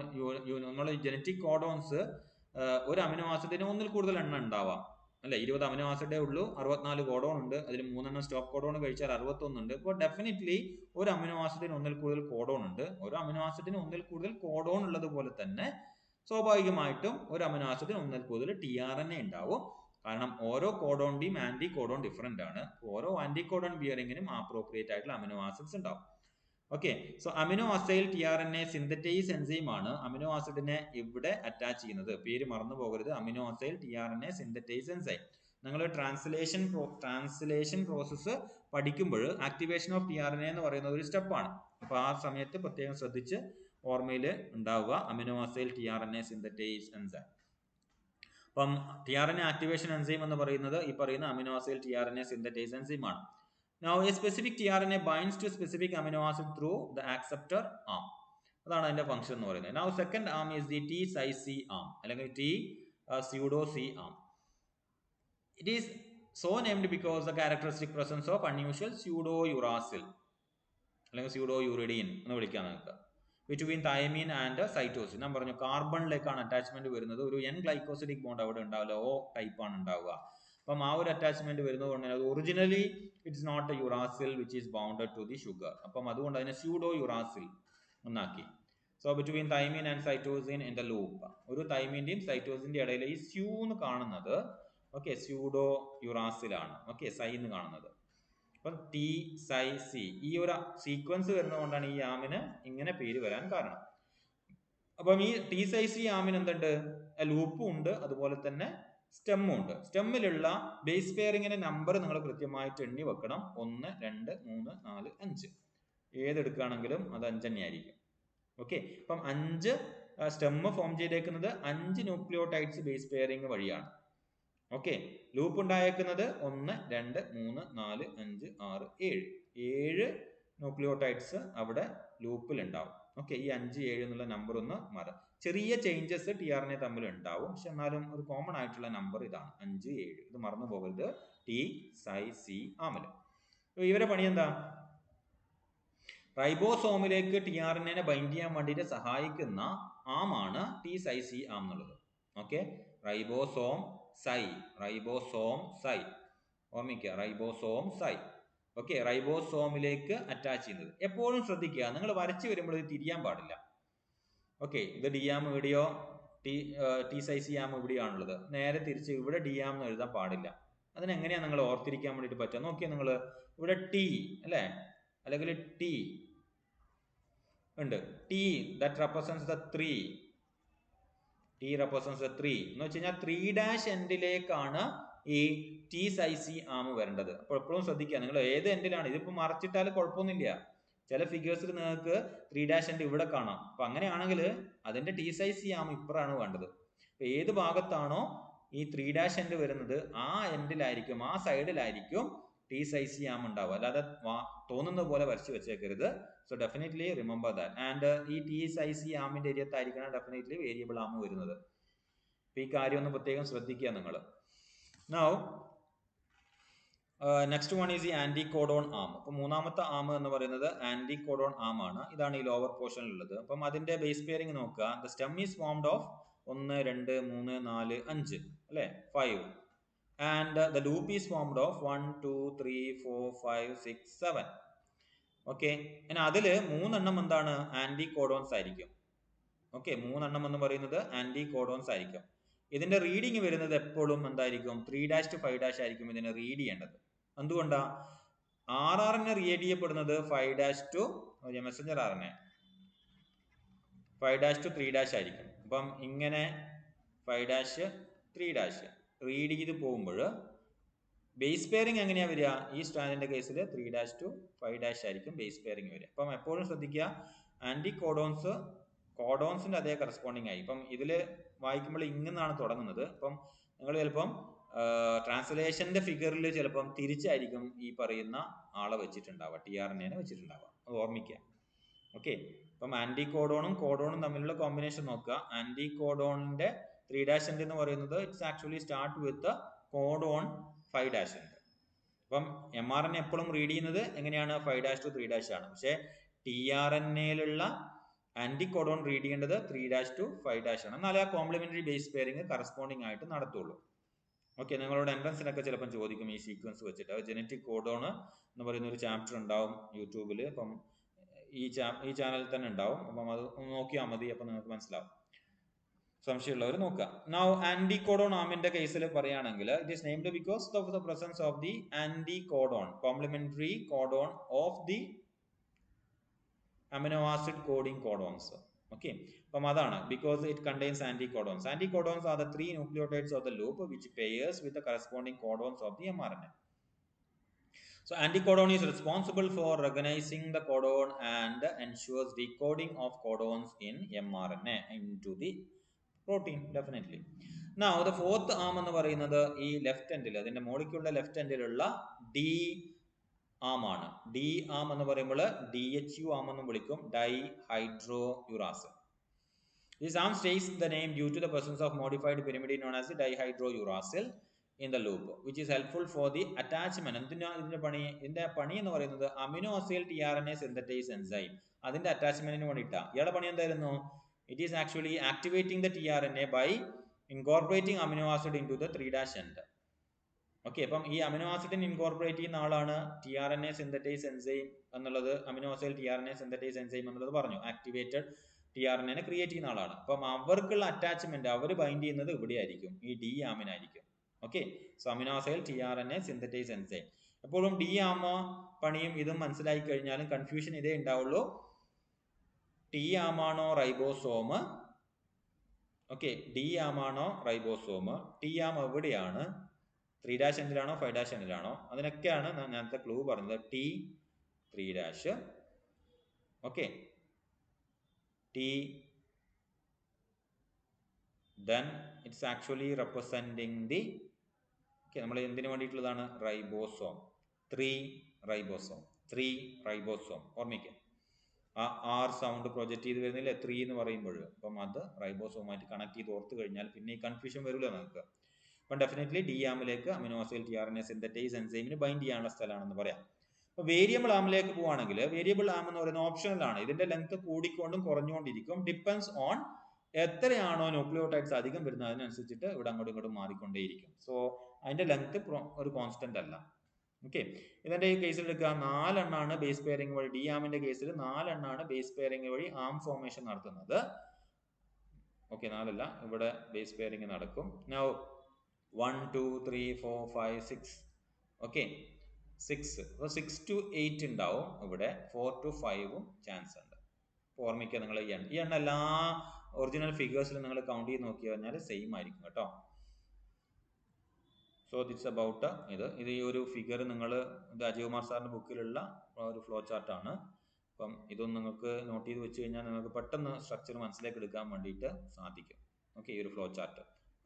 നമ്മൾ ജനറ്റിക് കോഡോൺസ് ഒരു അമിനോ ആസിഡിന് ഒന്നിൽ കൂടുതൽ എണ്ണം ഉണ്ടാവാം അല്ലെ. 20 അമിനോ ആസിഡേ ഉള്ളൂ, 64 കോഡോൺ ഉണ്ട്, അതിൽ 3 സ്റ്റോപ്പ് കോഡോൺ കഴിച്ചാൽ 61 ഉണ്ട്. ഇപ്പോൾ ഡെഫിനറ്റ്ലി ഒരു അമിനോ ആസിഡിന് ഒന്നിൽ കൂടുതൽ കോഡോൺ ഉണ്ട്. ഒരു അമിനോ ആസിഡിന് ഒന്നിൽ കൂടുതൽ കോഡോൺ ഉള്ളത് പോലെ തന്നെ സ്വാഭാവികമായിട്ടും ഒരു അമിനോ ആസിഡിന് ഒന്നിൽ കൂടുതൽ tRNA ഉണ്ടാവും. കാരണം ഓരോ കോഡോണിന്റെയും ആന്റി കോഡോൺ ഡിഫറെന്റ് ആണ്. ഓരോ ആന്റി കോഡോൺ ബിയറിംഗിനും അപ്രോപ്രിയേറ്റ് ആയിട്ടുള്ള അമിനോ ആസിഡ്സ് ഉണ്ടാവും. Okay. So amino acyl tRNA synthesise enzyme ആണ് അമിനോ ആസിഡിനെ ഇവിടെ അറ്റാച്ച് ചെയ്യുന്നത്. പേര് മറന്നു പോകരുത്, amino acyl tRNA synthesise enzyme. നിങ്ങൾ ട്രാൻസ്ലേഷൻ പ്രോസസ്സ് പഠിക്കുമ്പോൾ ആക്ടിവേഷൻ ഓഫ് tRNA എന്ന് പറയുന്നത് ഒരു സ്റ്റെപ്പാണ്. അപ്പോൾ ആ സമയത്ത് പ്രത്യേകം ശ്രദ്ധിച്ച് ഓർമ്മയിൽ ഉണ്ടാവുക amino acyl tRNA synthesise enzyme. അപ്പം tRNA ആക്ടിവേഷൻ എൻസൈം എന്ന് പറയുന്നത് ഈ പറയുന്ന amino acyl tRNA synthesise enzyme ആണ്. Now a specific tRNA binds to specific amino acid through the acceptor arm. അതാണ് അതിന്റെ ഫംഗ്ഷൻ എന്ന് പറയുന്നത്. Now second arm is the T-Cy-C arm അല്ലെങ്കിൽ T-pseudo-C arm. It is so named because the characteristic presence of unusual pseudo-uracil അല്ലെങ്കിൽ pseudo-uridine എന്ന് വിളിക്കാൻ നമുക്ക് between thymine and cytosine. ഞാൻ പറഞ്ഞു കാർബണിലേക്കാണ് അറ്റാച്ച്മെന്റ് വരുന്നത്. ഒരു N ഗ്ലൈക്കോസിഡിക് ബോണ്ട് അവിടെ ഉണ്ടാവില്ല, O ടൈപ്പ് ആണ് ഉണ്ടാവുക. അപ്പം ആ ഒരു അറ്റാച്ച്മെന്റ് വരുന്നത് കൊണ്ട് അത് originally it's not a uracil which is bounded to the sugar. അപ്പം അതുകൊണ്ട് അതിനെ സ്യൂഡോ യുറാസിൽ എന്നാക്കി. So between thymine and cytosine in the loop, ഒരു തൈമിന്റെയും സൈറ്റോസിന്റെ ഇടയിൽ ഈ സ്യൂ എന്ന് കാണുന്നത് ഓക്കെ സ്യൂഡോ യുറാസിലാണ്. ഓക്കെ, സൈ എന്ന് കാണുന്നത്. അപ്പം T-Cy-C ഈ ഒരു സീക്വൻസ് വരുന്നതുകൊണ്ടാണ് ഈ ആമിന് ഇങ്ങനെ പേര് വരാൻ കാരണം. അപ്പം ഈ T-Cy-C ആമിന് എന്തുണ്ട്? ലൂപ്പും ഉണ്ട്, അതുപോലെ തന്നെ സ്റ്റെമ്മും ഉണ്ട്. സ്റ്റെമ്മിലുള്ള ബേസ് പെയറിങ്ങിന്റെ നമ്പർ നിങ്ങൾ കൃത്യമായിട്ട് എണ്ണി വെക്കണം. 1, 2, 3, 4, 5 ഏതെടുക്കുകയാണെങ്കിലും അത് 5 തന്നെയായിരിക്കും. ഓക്കെ, അപ്പം 5 സ്റ്റെമ്മ് ഫോം ചെയ്തേക്കുന്നത് 5 ന്യൂക്ലിയോടൈഡ്സ് ബേസ് പെയറിങ് വഴിയാണ്. ഓക്കെ, ലൂപ്പ് ഉണ്ടായേക്കുന്നത് 1, 2, 3, 4, 5, 6, 7 ന്യൂക്ലിയോടൈഡ്സ് അവിടെ ലൂപ്പിൽ ഉണ്ടാവും. ഓക്കെ, ഈ 5, 7 എന്നുള്ള നമ്പർ ഒന്ന് മാറും. ചെറിയ ചേഞ്ചസ് tRNA തമ്മിൽ ഉണ്ടാവും, പക്ഷെ എന്നാലും ഒരു കോമൺ ആയിട്ടുള്ള നമ്പർ ഇതാണ് 5, 7. ഇത് മറന്നു പോകരുത്. T-Cy-C ആമിൽ ഇവരെ പണി എന്താ? റൈബോസോമിലേക്ക് tRNA ബൈൻഡ് ചെയ്യാൻ വേണ്ടിയിട്ട് സഹായിക്കുന്ന ആമാണ് T-Cy-C ആം എന്നുള്ളത്. ഓക്കെ, റൈബോസോം സൈ ഓർമ്മിക്കുക, റൈബോസോം സൈ. ഓക്കെ, റൈബോസോമിലേക്ക് അറ്റാച്ച് ചെയ്യുന്നത്. എപ്പോഴും ശ്രദ്ധിക്കുക, നിങ്ങൾ വരച്ച് വരുമ്പോൾ ഇത് തിരിയാൻ പാടില്ല. ഓക്കെ, ഇത് ഡിയാം ഇവിടെയോ T-Cy-C ആം ഇവിടെയാണുള്ളത്. നേരെ തിരിച്ച് ഇവിടെ ഡിയാം എന്ന് എഴുതാൻ പാടില്ല. അതിനെങ്ങനെയാണ് നിങ്ങൾ ഓർത്തിരിക്കാൻ വേണ്ടിയിട്ട് പറ്റുക? നോക്കിയാൽ നിങ്ങൾ ഇവിടെ T അല്ലേ, അല്ലെങ്കിൽ T ഉണ്ട്. T that represents the 3. T represents the 3 എന്ന് വെച്ച് കഴിഞ്ഞാൽ 3' എൻഡിലേക്കാണ് ഈ T-Cy-C ആം വരേണ്ടത്. അപ്പോൾ എപ്പോഴും ശ്രദ്ധിക്കുക, നിങ്ങൾ ഏത് എൻഡിലാണ്. ഇതിപ്പോൾ മറച്ചിട്ടാൽ കുഴപ്പമൊന്നുമില്ല. ചില ഫിഗേഴ്സിൽ നിങ്ങൾക്ക് 3' എൻഡ് ഇവിടെ കാണാം. അപ്പൊ അങ്ങനെയാണെങ്കിൽ അതിന്റെ T-Cy-C ആം ഇപ്പറാണ് വേണ്ടത്. അപ്പൊ ഏത് ഭാഗത്താണോ ഈ 3' എൻഡ് വരുന്നത് ആ എൻഡിലായിരിക്കും, ആ സൈഡിലായിരിക്കും T-Cy-C ആം ഉണ്ടാവുക. അല്ലാതെ തോന്നുന്ന പോലെ വരച്ച് വെച്ചേക്കരുത്. So definitely remember that. And ഈ T-Cy-C ആമിന്റെ ഏരിയത്തായിരിക്കണം ഡെഫിനറ്റ്ലി വേരിയബിൾ ആം വരുന്നത്. അപ്പൊ ഈ കാര്യം ഒന്ന് പ്രത്യേകം ശ്രദ്ധിക്കുക നിങ്ങൾ. നൗ നെക്സ്റ്റ് വൺ ഈസ് ഈ ആന്റികോഡോൺ ആം. അപ്പൊ മൂന്നാമത്തെ ആം എന്ന് പറയുന്നത് ആന്റികോഡോൺ ആം ആണ്. ഇതാണ് ഈ ലോവർ പോർഷനിലുള്ളത്. അപ്പം അതിന്റെ ബേസ് പെയറിംഗ് നോക്കുക. The stem is formed of 1, 2, 3, 4, 5 അല്ലെ 5. And the loop is formed of 1, 2, 3, 4, 5, 6, 7. Okay, ഇനി അതില് 3 എണ്ണം എന്താണ്? ആന്റികോഡോൺസ് ആയിരിക്കും. ഓക്കെ, 3 എണ്ണം എന്ന് പറയുന്നത് ആന്റികോഡോൺസ് ആയിരിക്കും. ഇതിന്റെ റീഡിങ് വരുന്നത് എപ്പോഴും എന്തായിരിക്കും? 3' to 5' ആയിരിക്കും ഇതിനെ റീഡ് ചെയ്യേണ്ടത്. എന്തുകൊണ്ടാ? RRNA റീഡ് ചെയ്യപ്പെടുന്നത് 5' to മെസ്സഞ്ചർ RNA 5' to 3' ആയിരിക്കും. അപ്പം ഇങ്ങനെ 5', 3' റീഡ് ചെയ്ത് പോകുമ്പോൾ ബേസ് പെയറിംഗ് എങ്ങനെയാ വരിക? ഈ സ്റ്റാൻഡിന്റെ കേസിൽ 3' to 5' ആയിരിക്കും ബേസ് പെയറിംഗ് വരിക. അപ്പം എപ്പോഴും ശ്രദ്ധിക്കുക, ആന്റികോഡോൺസ് കോഡോൺസിന്റെ അതേ കറസ്പോണ്ടിങ് ആയി. ഇപ്പം ഇതിൽ വായിക്കുമ്പോൾ ഇങ്ങനെയാണ് തുടങ്ങുന്നത്. അപ്പം നിങ്ങൾ ചിലപ്പം ട്രാൻസ്ലേഷന്റെ ഫിഗറിൽ ചിലപ്പം തിരിച്ചായിരിക്കും ഈ പറയുന്ന ആളെ വെച്ചിട്ടുണ്ടാവുക, tRNA വെച്ചിട്ടുണ്ടാവുക. അത് ഓർമ്മിക്കുക. ഓക്കെ, അപ്പം ആന്റികോഡോണും കോഡോണും തമ്മിലുള്ള കോമ്പിനേഷൻ നോക്കുക. ആന്റികോഡോണിന്റെ 3' എന്ന് പറയുന്നത് it's actually start with codon 5' ഉണ്ട്. അപ്പം mRNA എപ്പോഴും റീഡ് ചെയ്യുന്നത് എങ്ങനെയാണ്? 5' to 3' ആണ്. പക്ഷേ tRNAയിലുള്ള ആന്റികോഡോൺ റീഡ് ചെയ്യേണ്ടത് 3' to 5' ആണ്. എന്നാലേ ആ കോംപ്ലിമെന്ററി ബേസ് പെയറിംഗ് കറസ്പോണ്ടിങ് ആയിട്ട് നടത്തുള്ളൂ. ഓക്കെ, നിങ്ങളോട് എൻട്രൻസിനൊക്കെ ചിലപ്പം ചോദിക്കും ഈ സീക്വൻസ് വെച്ചിട്ട്. ജനറ്റിക് കോഡോൺ എന്ന് പറയുന്ന ഒരു ചാപ്റ്റർ ഉണ്ടാവും യൂട്യൂബിൽ. അപ്പം ഈ ചാനലിൽ തന്നെ ഉണ്ടാവും. അപ്പം അത് നോക്കിയാൽ മതി, അപ്പം നിങ്ങൾക്ക് മനസ്സിലാവും. സംശയമുള്ളവർ നോക്കുക. നൗ ആന്റികോഡോൺ ആമിന്റെ കേസിൽ പറയുകയാണെങ്കിൽ it is named because of the presence of the anticodon complementary codon of the amino acid coding codons. Okay, അപ്പം അതാണ് because it contains anticodons. Anticodons are the 3 nucleotides of the loop which pairs with the corresponding codons of the mRNA. So anticodon is responsible for recognizing the codon and ensures decoding of codons in mRNA into the protein, definitely. Now the fourth arm എന്ന് പറയുന്നത് ഈ left എൻഡിൽ അതിന്റെ മോളിക്യൂളിന്റെ left എൻഡിലുള്ള D ആം ആണ്. D ആം എന്ന് പറയുമ്പോൾ DHU arm എന്നും വിളിക്കും, di hydro uracil. This arm takes the name due to the presence of modified pyrimidine known as the dihydrouracil in the loop, which is helpful for the attachment. ഇതിന്റെ പണി എന്ന് പറയുന്നത് amino acyl tRNA synthetase enzyme അതിന്റെ അറ്റാച്ച്മെന്റിന് വേണ്ടിയിട്ടാ. ഇയാളുടെ പണി എന്തായിരുന്നു? It is actually activating the tRNA by incorporating amino acid into the 3' end. Okay, അപ്പം ഈ അമിനോ ആസിഡിനെ ഇൻകോർപ്പറേറ്റ് ചെയ്യുന്ന ആളാണ് tRNA synthetase enzyme എന്നുള്ളത്. Amino acyl tRNA synthetase enzyme എന്നുള്ളത് പറഞ്ഞു, ആക്ടിവേറ്റഡ് tRNA ക്രിയേറ്റ് ചെയ്യുന്ന ആളാണ്. അപ്പം അവർക്കുള്ള അറ്റാച്ച്മെന്റ് അവർ ബൈൻഡ് ചെയ്യുന്നത് ഇവിടെ ആയിരിക്കും, ഈ ഡി ആമിനായിരിക്കും. Okay, so amino acyl tRNA synthetase enzyme. എപ്പോഴും ഡി ആമ പണിയും ഇതും മനസ്സിലായി കഴിഞ്ഞാലും കൺഫ്യൂഷൻ ഇതേ ഉണ്ടാവുള്ളൂ. ടി ആമാണോ റൈബോസോം? ഓക്കെ, ഡി ആമാണോ റൈബോസോം? ടി ആം എവിടെയാണ്? 3' എൻഡിലാണോ 5' എൻഡിലാണോ? അതിനൊക്കെയാണ് നേരത്തെ ക്ലൂ പറഞ്ഞത്. T 3', okay, T then it's actually representing the, okay, നമ്മൾ എന്തിനു വേണ്ടിയിട്ടുള്ളതാണ്? റൈബോസോം. 3 റൈബോസോം ഓർമ്മിക്കുക. ആ ആർ സൗണ്ട് പ്രൊജക്ട് ചെയ്ത് വരുന്നില്ല 3 എന്ന് പറയുമ്പോൾ. അപ്പം അത് റൈബോസോമായിട്ട് കണക്ട് ചെയ്ത് ഓർത്ത് കഴിഞ്ഞാൽ പിന്നെ ഈ കൺഫ്യൂഷൻ വരില്ല നമുക്ക്. അപ്പം ഡെഫിനറ്റ്ലി ഡി ആമിലേക്ക് അമിനോ ആസിഡ് tRNA synthetase എൻസൈമിന് ബൈൻഡ് ചെയ്യാനുള്ള സ്ഥലമാണെന്ന് പറയാം. അപ്പോൾ വേരിയബിൾ ആമിലേക്ക് പോവുകയാണെങ്കിൽ വേരിയബിൾ ആം എന്ന് പറയുന്നത് ഓപ്ഷണൽ ആണ്. ഇതിന്റെ ലെങ്ത് കൂടിക്കൊണ്ടും കുറഞ്ഞുകൊണ്ടിരിക്കും, ഡിപ്പെൻസ് ഓൺ എത്രയാണോ ന്യൂക്ലിയോടൈഡ്സ് അധികം വരുന്നത് അതിനനുസരിച്ചിട്ട് ഇവിടെ അങ്ങോട്ടും ഇങ്ങോട്ടും മാറിക്കൊണ്ടേയിരിക്കും. സോ അതിന്റെ ലെങ്ത് ഒരു കോൺസ്റ്റന്റ് അല്ല. ഓക്കെ, ഇതിന്റെ ഈ കേസിൽ എടുക്കുക 4 എണ്ണാണ് ബേസ് പെയറിംഗ് വഴി, ഡി ആമിന്റെ കേസിൽ 4 എണ്ണാണ് ബേസ് പെയറിംഗ് വഴി ആം ഫോർമേഷൻ നടത്തുന്നത്. ഓക്കെ, 4 അല്ല, ഇവിടെ ബേസ് പെയറിംഗ് നടക്കും. നൗ 1 2 3 4 5 6, ഓക്കെ 6, അപ്പോൾ 6 to 8 ഉണ്ടാവും ഇവിടെ, 4 to 5 ചാൻസ് ഉണ്ട്. ഓർമ്മിക്കുക നിങ്ങൾ ഈ എണ്ണ എല്ലാ ഒറിജിനൽ ഫിഗേഴ്സിലും നിങ്ങൾ കൗണ്ട് ചെയ്ത് നോക്കി കഴിഞ്ഞാൽ സെയിം ആയിരിക്കും കേട്ടോ. സോ ദിറ്റ്സ് അബൌട്ട് ഇത് ഈ ഒരു ഫിഗർ നിങ്ങൾ ഇത് അജയ്കുമാർ സാറിന്റെ ബുക്കിലുള്ള ഒരു ഫ്ലോ ചാർട്ടാണ്. അപ്പം ഇതൊന്നും നിങ്ങൾക്ക് നോട്ട് ചെയ്ത് വെച്ച് കഴിഞ്ഞാൽ നിങ്ങൾക്ക് പെട്ടെന്ന് സ്ട്രക്ചർ മനസ്സിലേക്ക് എടുക്കാൻ വേണ്ടിയിട്ട് സാധിക്കും. ഓക്കെ, ഈ ഒരു ഫ്ലോ ചാർട്ട്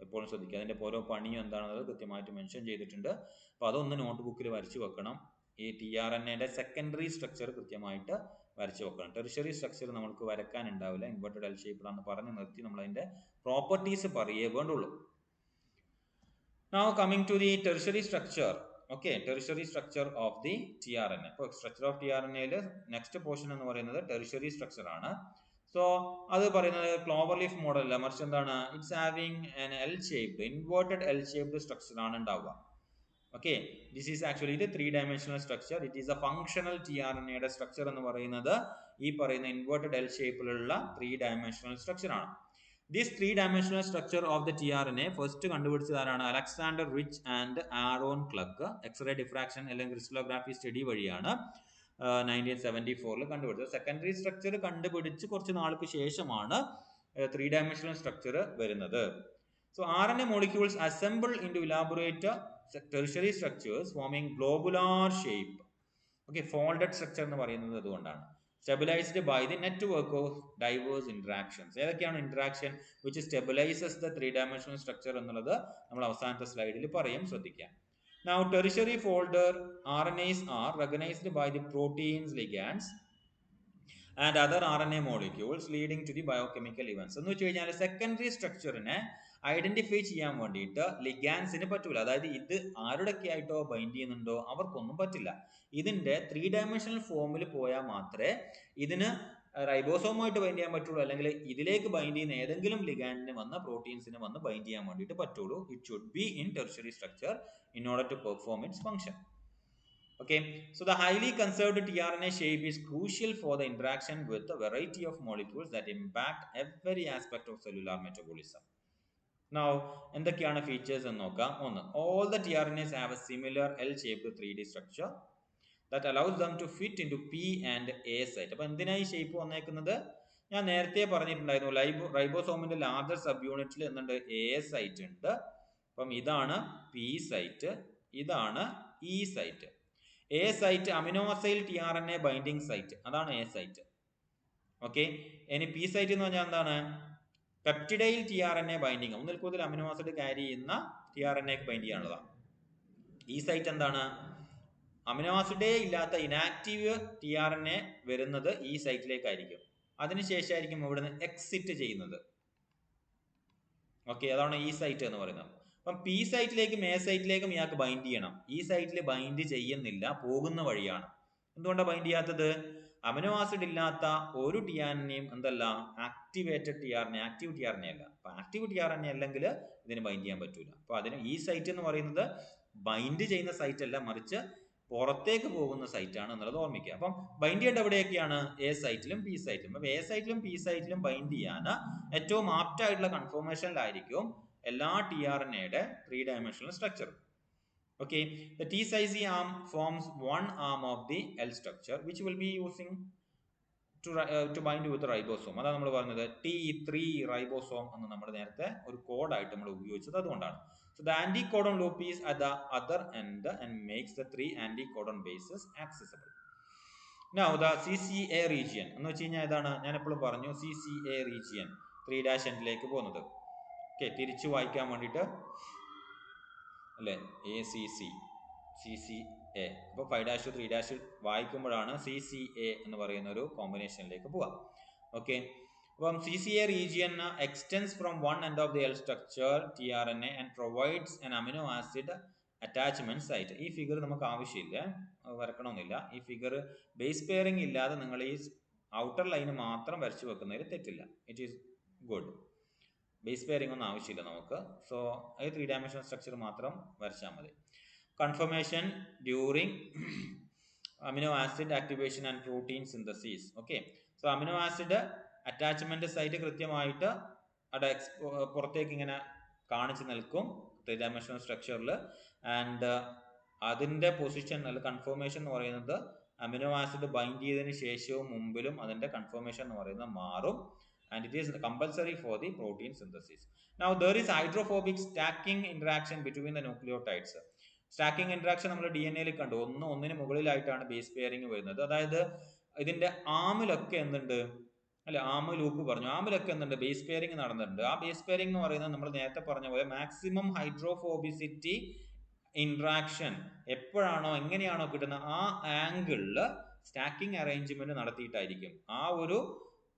എപ്പോഴും ശ്രദ്ധിക്കുക. അതിൻ്റെ ഓരോ പണിയും എന്താണെന്നത് കൃത്യമായിട്ട് മെൻഷൻ ചെയ്തിട്ടുണ്ട്. അപ്പോൾ അതൊന്ന് നോട്ട് ബുക്കിൽ വരച്ച് വെക്കണം. ഈ tRNAയുടെ സെക്കൻഡറി സ്ട്രക്ചർ കൃത്യമായിട്ട് വരച്ച് വെക്കണം. ടെറിഷറി സ്ട്രക്ചർ നമുക്ക് വരക്കാൻ ഉണ്ടാവില്ല, ഇൻവെർട്ടഡ് എൽ ഷേപ്പിലാണെന്ന് പറഞ്ഞ് നിർത്തി നമ്മൾ അതിൻ്റെ പ്രോപ്പർട്ടീസ് പറയേ വേണ്ടുള്ളൂ. Now coming to the tertiary structure, okay, tertiary structure of the tRNA. അപ്പോൾ സ്ട്രക്ചർ ഓഫ് tRNAയിൽ നെക്സ്റ്റ് പോർഷൻ എന്ന് പറയുന്നത് ടെറിഷറി സ്ട്രക്ചർ ആണ്. സോ അത് പറയുന്നത് ക്ലോവർ ലീഫ് മോഡൽ അല്ല, മറിച്ച് എന്താണ്? It's having an L shaped, inverted L shaped structure ആണ് ഉണ്ടാവുക. ഓക്കെ, ദിസ് ഈസ് ആക്ച്വലി ഇത് 3-dimensional structure. It is a functional tRNAയുടെ സ്ട്രക്ചർ എന്ന് പറയുന്നത് ഈ പറയുന്ന ഇൻവേർട്ടഡ് എൽ ഷേപ്പിലുള്ള 3-dimensional സ്ട്രക്ചർ ആണ്. This 3-dimensional structure of the tRNA first കണ്ടുപിടിച്ചത് ആരാണ്? Alexander Rich and Aaron Klug X-ray diffraction അല്ലെങ്കിൽ ക്രിസ്റ്റലോഗ്രാഫി സ്റ്റഡി വഴിയാണ് 1974 കണ്ടുപിടിച്ചത്. സെക്കൻഡറി സ്ട്രക്ചർ കണ്ടുപിടിച്ച് കുറച്ച് നാൾക്ക് ശേഷമാണ് 3-dimensional സ്ട്രക്ചർ വരുന്നത്. So RNA molecules assemble into elaborate tertiary structures forming globular shape. Okay, folded structure എന്ന് പറയുന്നത് അതുകൊണ്ടാണ്. Stabilized by the network of diverse interactions. ഏതൊക്കെയാണ് interaction which stabilizes the 3-dimensional structure എന്നുള്ളത് നമ്മൾ അവസാനത്തെ സ്ലൈഡിൽ പറയും, ശ്രദ്ധിക്കാം. Now tertiary folder RNAs are recognized by the proteins, ligands and other RNA molecules leading to the biochemical events. എന്ന് വെച്ച് കഴിഞ്ഞാൽ സെക്കൻഡറി സ്ട്രക്ചറിനെ ഐഡന്റിഫൈ ചെയ്യാൻ വേണ്ടിയിട്ട് ലിഗാൻസിന് പറ്റൂല. അതായത് ഇത് ആരുടെയൊക്കെ ആയിട്ടോ ബൈൻഡ് ചെയ്യുന്നുണ്ടോ അവർക്കൊന്നും പറ്റില്ല. ഇതിന്റെ 3-dimensional ഫോമിൽ പോയാൽ മാത്രമേ ഇതിന് റൈബോസോമായിട്ട് ബൈൻഡ് ചെയ്യാൻ പറ്റുള്ളൂ, അല്ലെങ്കിൽ ഇതിലേക്ക് ബൈൻഡ് ചെയ്യുന്ന ഏതെങ്കിലും ലിഗാൻഡിന് വന്ന പ്രോട്ടീൻസിന് വന്ന് ബൈൻഡ് ചെയ്യാൻ വേണ്ടിയിട്ട് പറ്റുള്ളൂ. It should be in tertiary structure in order to perform its function. Okay, so the highly conserved tRNA shape is crucial for the interaction with a variety of molecules that impact every aspect of cellular metabolism. Now, എന്തൊക്കെയാണ് features എന്ന് നോക്കാം. ഒന്ന്, all the tRNAs have a similar L-shaped 3D structure. that allows them to fit into P and A site. അപ്പോൾ എന്തിനാ ഈ shape വന്നേക്കുന്നത്? ഞാൻ നേരത്തെ പറഞ്ഞിട്ടുണ്ടായിരുന്നു, റൈബോസോമിന്റെ ലാർജർ സബ് യൂണിറ്റിൽ എന്തുണ്ട്? എ സൈറ്റ് ഉണ്ട്. അപ്പം ഇതാണ് പി സൈറ്റ്, ഇതാണ് E site. A site aminoacyl tRNA binding site, അതാണ് എ സൈറ്റ്. ഓക്കെ, ഇനി പി സൈറ്റ് എന്ന് പറഞ്ഞാൽ എന്താണ്? പെപ്റ്റിഡൈൽ ടിആർഎൻഎ ബൈൻഡിങ്, ഒന്നിൽ കൂടുതൽ അമിനോ ആസിഡ് ക്യാരി ചെയ്യുന്ന ടിആർഎൻഎക്ക് ബൈൻഡ് ചെയ്യാനുള്ളതാണ്. ഈ സൈറ്റ് എന്താണ്? അമിനോ ആസിഡേ ഇല്ലാത്ത ഇനാക്റ്റീവ് ടിആർഎൻഎ വരുന്നത് ഈ സൈറ്റിലേക്കായിരിക്കും. അതിനുശേഷമായിരിക്കും ഇവിടുന്ന് എക്സിറ്റ് ചെയ്യുന്നത്. ഓക്കെ, അതാണ് ഈ സൈറ്റ് എന്ന് പറയുന്നത്. അപ്പം പി സൈറ്റിലേക്കും എ സൈറ്റിലേക്കും ഇയാൾക്ക് ബൈൻഡ് ചെയ്യണം. ഈ സൈറ്റിൽ ബൈൻഡ് ചെയ്യുന്നില്ല, പോകുന്ന വഴിയാണ്. എന്തുകൊണ്ടാണ് ബൈൻഡ് ചെയ്യാത്തത്? അമിനോ ആസിഡ് ഇല്ലാത്ത ഒരു ടിആർഎൻഎയും എന്തല്ല? ആക്ടിവേറ്റഡ് ടിആർഎൻഎ, ആക്റ്റീവ് ടിആർഎൻഎ അല്ല. അപ്പൊ ആക്റ്റീവ് ടിആർഎൻഎ അല്ലെങ്കിൽ ഇതിന് ബൈൻഡ് ചെയ്യാൻ പറ്റൂല. അപ്പൊ അതിന് ഈ സൈറ്റ് എന്ന് പറയുന്നത് ബൈൻഡ് ചെയ്യുന്ന സൈറ്റ് അല്ല, മറിച്ച് പുറത്തേക്ക് പോകുന്ന സൈറ്റ് ആണ് എന്നുള്ളത് ഓർമ്മിക്കുക. അപ്പം ബൈൻഡ് ചെയ്യേണ്ട എവിടെയൊക്കെയാണ്? എ സൈറ്റിലും പി സൈറ്റിലും. അപ്പൊ എ സൈറ്റിലും പി സൈറ്റിലും ബൈൻഡ് ചെയ്യാൻ ഏറ്റവും ആപ്റ്റ് ആയിട്ടുള്ള കൺഫോർമേഷനിലായിരിക്കും എല്ലാ ടിആർഎൻഎയുടെ 3-dimensional structure. Okay, the T-size arm forms one arm of the L structure which will be using to bind with the ribosome. അതാണ് നമ്മൾ പറഞ്ഞത് T3 ribosome എന്ന് നമ്മൾ നേരത്തെ ഒരു കോഡായിട്ട് നമ്മൾ ഉപയോഗിച്ചത് അതുകൊണ്ടാണ്. So the anticodon loop is at the other end and makes the 3 anticodon bases accessible. Now the CCA region എന്ന് വെച്ച് കഴിഞ്ഞാൽ ഇതാണ്, ഞാൻ എപ്പോഴും പറഞ്ഞു CCA region 3' എൻഡിലേക്ക് പോകുന്നത്. ഓക്കെ, തിരിച്ചു വായിക്കാൻ വേണ്ടിയിട്ട് അല്ലേ, ACC CCA. അപ്പോൾ 5' 3' വായിക്കുമ്പോഴാണ് CCA എന്ന് പറയുന്ന ഒരു കോമ്പിനേഷനിലേക്ക് പോവാം. ഓക്കെ, അപ്പം CCA region extends from one end of the L structure tRNA and provides an amino acid attachment site. ഈ ഫിഗർ നമുക്ക് ആവശ്യമില്ല, വരക്കണമെന്നില്ല. ഈ ഫിഗർ ബേസ് പെയറിംഗ് ഇല്ലാതെ നിങ്ങൾ ഈ ഔട്ടർ ലൈന് മാത്രം വരച്ചു വെക്കുന്നതിൽ തെറ്റില്ല. It is good. Base pairing ഒന്നും ആവശ്യമില്ല നമുക്ക്. സോ അത് 3-dimensional സ്ട്രക്ചർ മാത്രം വരച്ചാൽ മതി. Conformation during amino acid activation and protein synthesis. Okay, so amino acid attachment site കൃത്യമായിട്ട് അവിടെ പുറത്തേക്ക് ഇങ്ങനെ കാണിച്ചു നിൽക്കും 3-dimensional സ്ട്രക്ചറിൽ. ആൻഡ് അതിൻ്റെ പൊസിഷൻ അല്ലെങ്കിൽ കൺഫർമേഷൻ എന്ന് പറയുന്നത് അമിനോ ആസിഡ് ബൈൻഡ് ചെയ്തതിന് ശേഷവും മുമ്പിലും അതിൻ്റെ കൺഫർമേഷൻ എന്ന് പറയുന്നത് മാറും. And it is compulsory for the protein synthesis. Now there is hydrophobic stacking interaction between the nucleotides. Stacking interaction നമ്മൾ DNA യിൽ കണ്ടു, ഒന്നിന് മുകളിലായിട്ടാണ് ബേസ് പെയറിംഗ് വരുന്നത്. അതായത് ഇതിന്റെ ആമിലൊക്കെ എന്തുണ്ട് അല്ലെ, ആമ ലൂപ്പ് പറഞ്ഞു, ആമിലൊക്കെ എന്തുണ്ട്? ബേസ് പെയറിംഗ് നടന്നിട്ടുണ്ട്. ആ ബേസ് പെയറിംഗ് എന്ന് പറയുന്നത് നമ്മൾ നേരത്തെ പറഞ്ഞ പോലെ മാക്സിമം ഹൈഡ്രോഫോബിസിറ്റി ഇന്ററാക്ഷൻ എപ്പോഴാണോ എങ്ങനെയാണോ കിട്ടുന്നത് ആ ആംഗിളിൽ സ്റ്റാക്കിംഗ് അറേഞ്ച്മെന്റ് നടത്തിയിട്ടായിരിക്കും. ആ ഒരു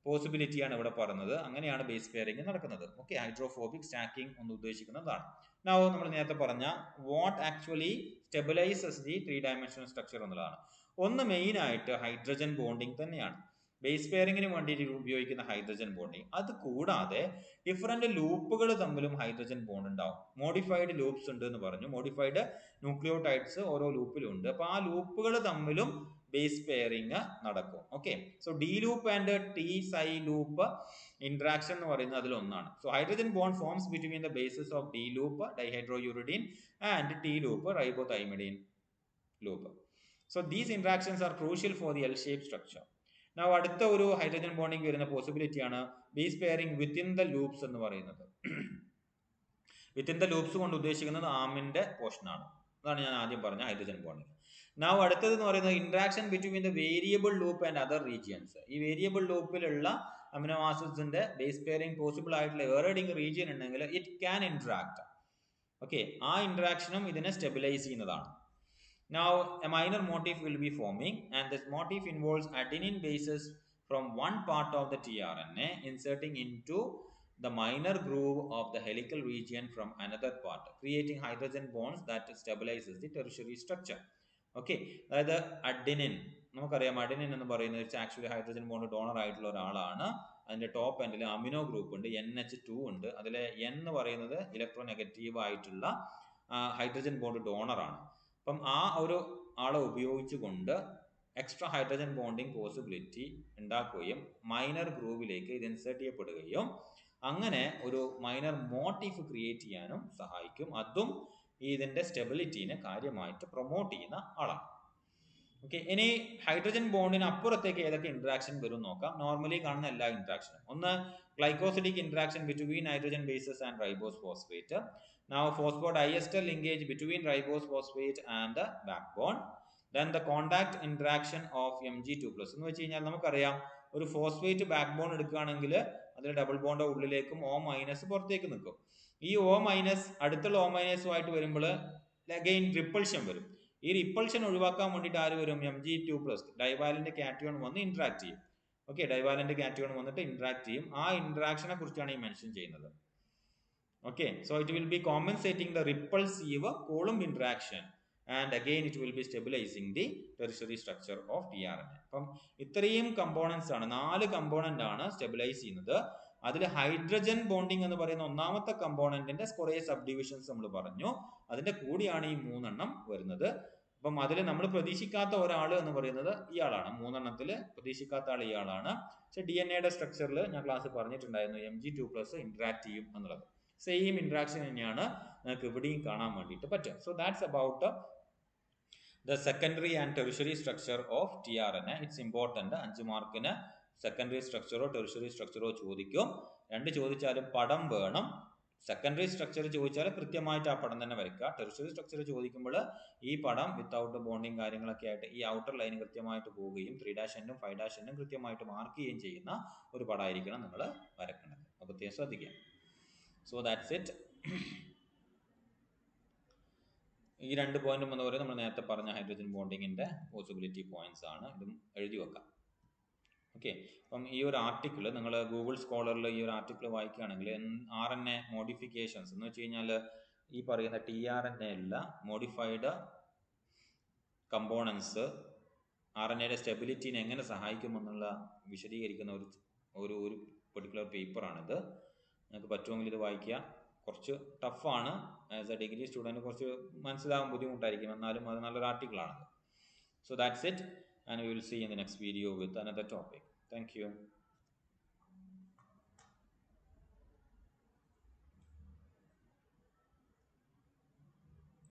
പോസിബിലിറ്റിയാണ് ഇവിടെ പറയുന്നത്. അങ്ങനെയാണ് ബേസ് പെയറിംഗ് നടക്കുന്നത്. ഓക്കെ, ഹൈഡ്രോഫോബിക് സ്റ്റാക്കിംഗ് എന്ന് ഉദ്ദേശിക്കുന്നതാണ്. നൗ നമ്മൾ നേരത്തെ പറഞ്ഞ what actually stabilises the 3-dimensional structure എന്നുള്ളതാണ്. ഒന്ന് മെയിൻ ആയിട്ട് ഹൈഡ്രജൻ ബോണ്ടിങ് തന്നെയാണ്. ബേസ് പെയറിംഗിന് വേണ്ടിയിട്ട് ഉപയോഗിക്കുന്ന ഹൈഡ്രജൻ ബോണ്ടിങ്. അത് കൂടാതെ ഡിഫറെന്റ് ലൂപ്പുകൾ തമ്മിലും ഹൈഡ്രജൻ ബോണ്ട് ഉണ്ടാവും. മോഡിഫൈഡ് ലൂപ്സ് ഉണ്ട് എന്ന് പറഞ്ഞു. മോഡിഫൈഡ് ന്യൂക്ലിയോടൈഡ്സ് ഓരോ ലൂപ്പിലും ഉണ്ട്. അപ്പൊ ആ ലൂപ്പുകൾ തമ്മിലും ബേസ് പെയറിംഗ് നടക്കും. Okay, so D loop and T psi loop interaction എന്ന് പറയുന്നത് അതിൽ ഒന്നാണ്. So hydrogen bond forms between the bases of D loop dihydrouridine and T loop ribothymidine loop. So these interactions are crucial for the L shape structure. Now അടുത്ത ഒരു hydrogen bonding വരുന്ന പോസിബിലിറ്റിയാണ് base pairing within the loops എന്ന് പറയുന്നത്. Within the loops കൊണ്ട് ഉദ്ദേശിക്കുന്നത് ആമിന്റെ portion ആണ്. അതാണ് ഞാൻ ആദ്യം പറഞ്ഞ ഹൈഡ്രജൻ ബോണ്ടിങ്. Now അടുത്തത് എന്ന് പറയുന്നത് interaction between the variable loop and other regions. ഈ വേരിയബിൾ ലൂപ്പിലുള്ള അമിനോ ആസിഡ്സിന്റെ ബേസ് പെയറിംഗ് പോസിബിൾ ആയിട്ടുള്ള വേറെഡിങ് റീജിയൻ ഉണ്ടെങ്കിൽ ഇറ്റ് ക്യാൻ ഇന്ററാക്ട്. ഓക്കെ, ആ ഇന്ററാക്ഷനും ഇതിനെ സ്റ്റെബിലൈസ് ചെയ്യുന്നതാണ്. Now a minor motif will be forming and this motif involves adenine bases from one part of the tRNA inserting into the minor groove of the helical region from another part, creating hydrogen bonds that stabilizes the tertiary structure. Okay, അതായത് adenine നമുക്കറിയാം. Adenine എന്ന് പറയുന്നത് actually hydrogen bond donor ആയിട്ടുള്ള ഒരാളാണ്. അതിന്റെ top എൻഡിൽ amino group ഉണ്ട്, NH2 ഉണ്ട്. അതിലെ N എന്ന് പറയുന്നത് ഇലക്ട്രോനെഗറ്റീവ് ആയിട്ടുള്ള ഹൈഡ്രജൻ ബോണ്ട് ഡോണർ ആണ്. അപ്പം ആ ഒരു ആളെ ഉപയോഗിച്ചുകൊണ്ട് എക്സ്ട്രാ ഹൈഡ്രജൻ ബോണ്ടിങ് പോസിബിലിറ്റി ഉണ്ടാക്കുകയും മൈനർ ഗ്രൂവിലേക്ക് ഇത് ഇൻസേർട്ട് ചെയ്യപ്പെടുകയും അങ്ങനെ ഒരു മൈനർ മോട്ടീഫ് ക്രിയേറ്റ് ചെയ്യാനും സഹായിക്കും. അതും ഇതിന്റെ സ്റ്റെബിലിറ്റീനെ കാര്യമായിട്ട് പ്രൊമോട്ട് ചെയ്യുന്ന ആളാണ്. ഓക്കെ, ഇനി ഹൈഡ്രജൻ ബോണ്ടിന് അപ്പുറത്തേക്ക് ഏതൊക്കെ ഇന്ററാക്ഷൻ വരും നോക്കാം. നോർമലി കാണുന്ന എല്ലാ ഇന്ററാക്ഷനും. ഒന്ന്, glycosidic interaction between nitrogen bases and ribose phosphate. Now phosphodiester linkage between ribose phosphate and the backbone. Then the contact interaction of Mg2+. എന്ന് വെച്ച് കഴിഞ്ഞാൽ നമുക്കറിയാം, ഒരു ഫോസ്ഫേറ്റ് ബാക്ക് ബോൺ എടുക്കുകയാണെങ്കിൽ അതിൽ ഡബിൾ ബോണ്ട് ഉള്ളിലേക്കും O- പുറത്തേക്ക് നിൽക്കും. ഈ O- അടുത്തുള്ള O- വരുമ്പോൾ അഗൈൻ റിപ്പൾഷൻ വരും. ഈ റിപ്പൾഷൻ ഒഴിവാക്കാൻ വേണ്ടിയിട്ട് ആര് വരും? Mg2+, ഡൈവാലന്റ് കാറ്റയോൺ വന്ന് ഇന്ററാക്ട് ചെയ്യും. ഓക്കെ, ഡൈവാലന്റ് കാറ്റയോൺ വന്നിട്ട് ഇന്ററാക്ട് ചെയ്യും. ആ ഇന്ററാക്ഷനെ കുറിച്ചാണ് ഈ മെൻഷൻ ചെയ്യുന്നത്. Okay, so it will be compensating the repulsive Coulomb interaction and again it will be stabilizing the tertiary structure of tRNA. അപ്പം ഇത്രയും കമ്പോണൻസ് ആണ്, 4 കമ്പോണന്റ് ആണ് സ്റ്റെബിലൈസ് ചെയ്യുന്നത്. അതിൽ ഹൈഡ്രജൻ ബോണ്ടിങ് എന്ന് പറയുന്ന ഒന്നാമത്തെ കമ്പോണന്റിന്റെ കുറേ സബ് ഡിവിഷൻസ് നമ്മൾ പറഞ്ഞു. അതിന്റെ കൂടിയാണ് ഈ 3 എണ്ണം വരുന്നത്. അപ്പം അതിൽ നമ്മൾ പ്രതീക്ഷിക്കാത്ത ഒരാൾ എന്ന് പറയുന്നത് ഇയാളാണ്. 3 എണ്ണത്തിൽ പ്രതീക്ഷിക്കാത്ത ആൾ ഇയാളാണ്. പക്ഷെ DNA സ്ട്രക്ചറിൽ ഞാൻ ക്ലാസ് പറഞ്ഞിട്ടുണ്ടായിരുന്നു Mg2+ ഇന്ററാക്ട് ചെയ്യും എന്നുള്ളത്. സെയിം ഇന്ററാക്ഷൻ തന്നെയാണ് നമുക്ക് ഇവിടെയും കാണാൻ വേണ്ടിയിട്ട് പറ്റും. So that's about the secondary and tertiary structure of tRNA. It's important. 5 മാർക്കിന് സെക്കൻഡറി സ്ട്രക്ചറോ ടെറിഷറി സ്ട്രക്ചറോ ചോദിക്കും. 2 ചോദിച്ചാലും പടം വേണം. സെക്കൻഡറി സ്ട്രക്ചർ ചോദിച്ചാൽ കൃത്യമായിട്ട് ആ പടം തന്നെ വരയ്ക്കുക. ടെറിഷറി സ്ട്രക്ചർ ചോദിക്കുമ്പോൾ ഈ പടം വിത്തൗട്ട് ബോണ്ടിങ് കാര്യങ്ങളൊക്കെ ആയിട്ട് ഈ ഔട്ടർ ലൈൻ കൃത്യമായിട്ട് പോവുകയും 3' 5' കൃത്യമായിട്ട് മാർക്ക് ചെയ്യുകയും ചെയ്യുന്ന ഒരു പടമായിരിക്കണം നിങ്ങൾ വരക്കേണ്ടത്. അപ്പോൾ പ്രത്യേകം ശ്രദ്ധിക്കുക. So that's it. ഈ 2 പോയിന്റും എന്ന് പറയുന്നത് നമ്മൾ നേരത്തെ പറഞ്ഞ ഹൈഡ്രജൻ ബോണ്ടിങ്ങിന്റെ പോസിബിലിറ്റി പോയിന്റ്സ് ആണ്. ഇതും എഴുതി വെക്കാം. ഓക്കെ, അപ്പം ഈ ഒരു ആർട്ടിക്കിൾ നിങ്ങൾ ഗൂഗിൾ സ്കോളറിൽ ഈ ഒരു ആർട്ടിക്കിൾ വായിക്കുകയാണെങ്കിൽ RNA മോഡിഫിക്കേഷൻസ് എന്ന് വെച്ച് കഴിഞ്ഞാൽ ഈ പറയുന്ന tRNA അല്ല, മോഡിഫൈഡ് കമ്പോണൻസ് RNAയുടെ സ്റ്റെബിലിറ്റിനെ എങ്ങനെ സഹായിക്കുമെന്നുള്ള വിശദീകരിക്കുന്ന ഒരു പെർട്ടിക്കുലർ പേപ്പറാണിത്. നിങ്ങൾക്ക് പറ്റുമെങ്കിൽ ഇത് വായിക്കുക. കുറച്ച് ടഫാണ്. ആസ് എ ഡിഗ്രി സ്റ്റുഡൻറ്റ് കുറച്ച് മനസ്സിലാകാൻ ബുദ്ധിമുട്ടായിരിക്കും, എന്നാലും അത് നല്ലൊരു ആർട്ടിക്കിളാണ്. So that's it, and we will see in the next video with another topic. Thank you.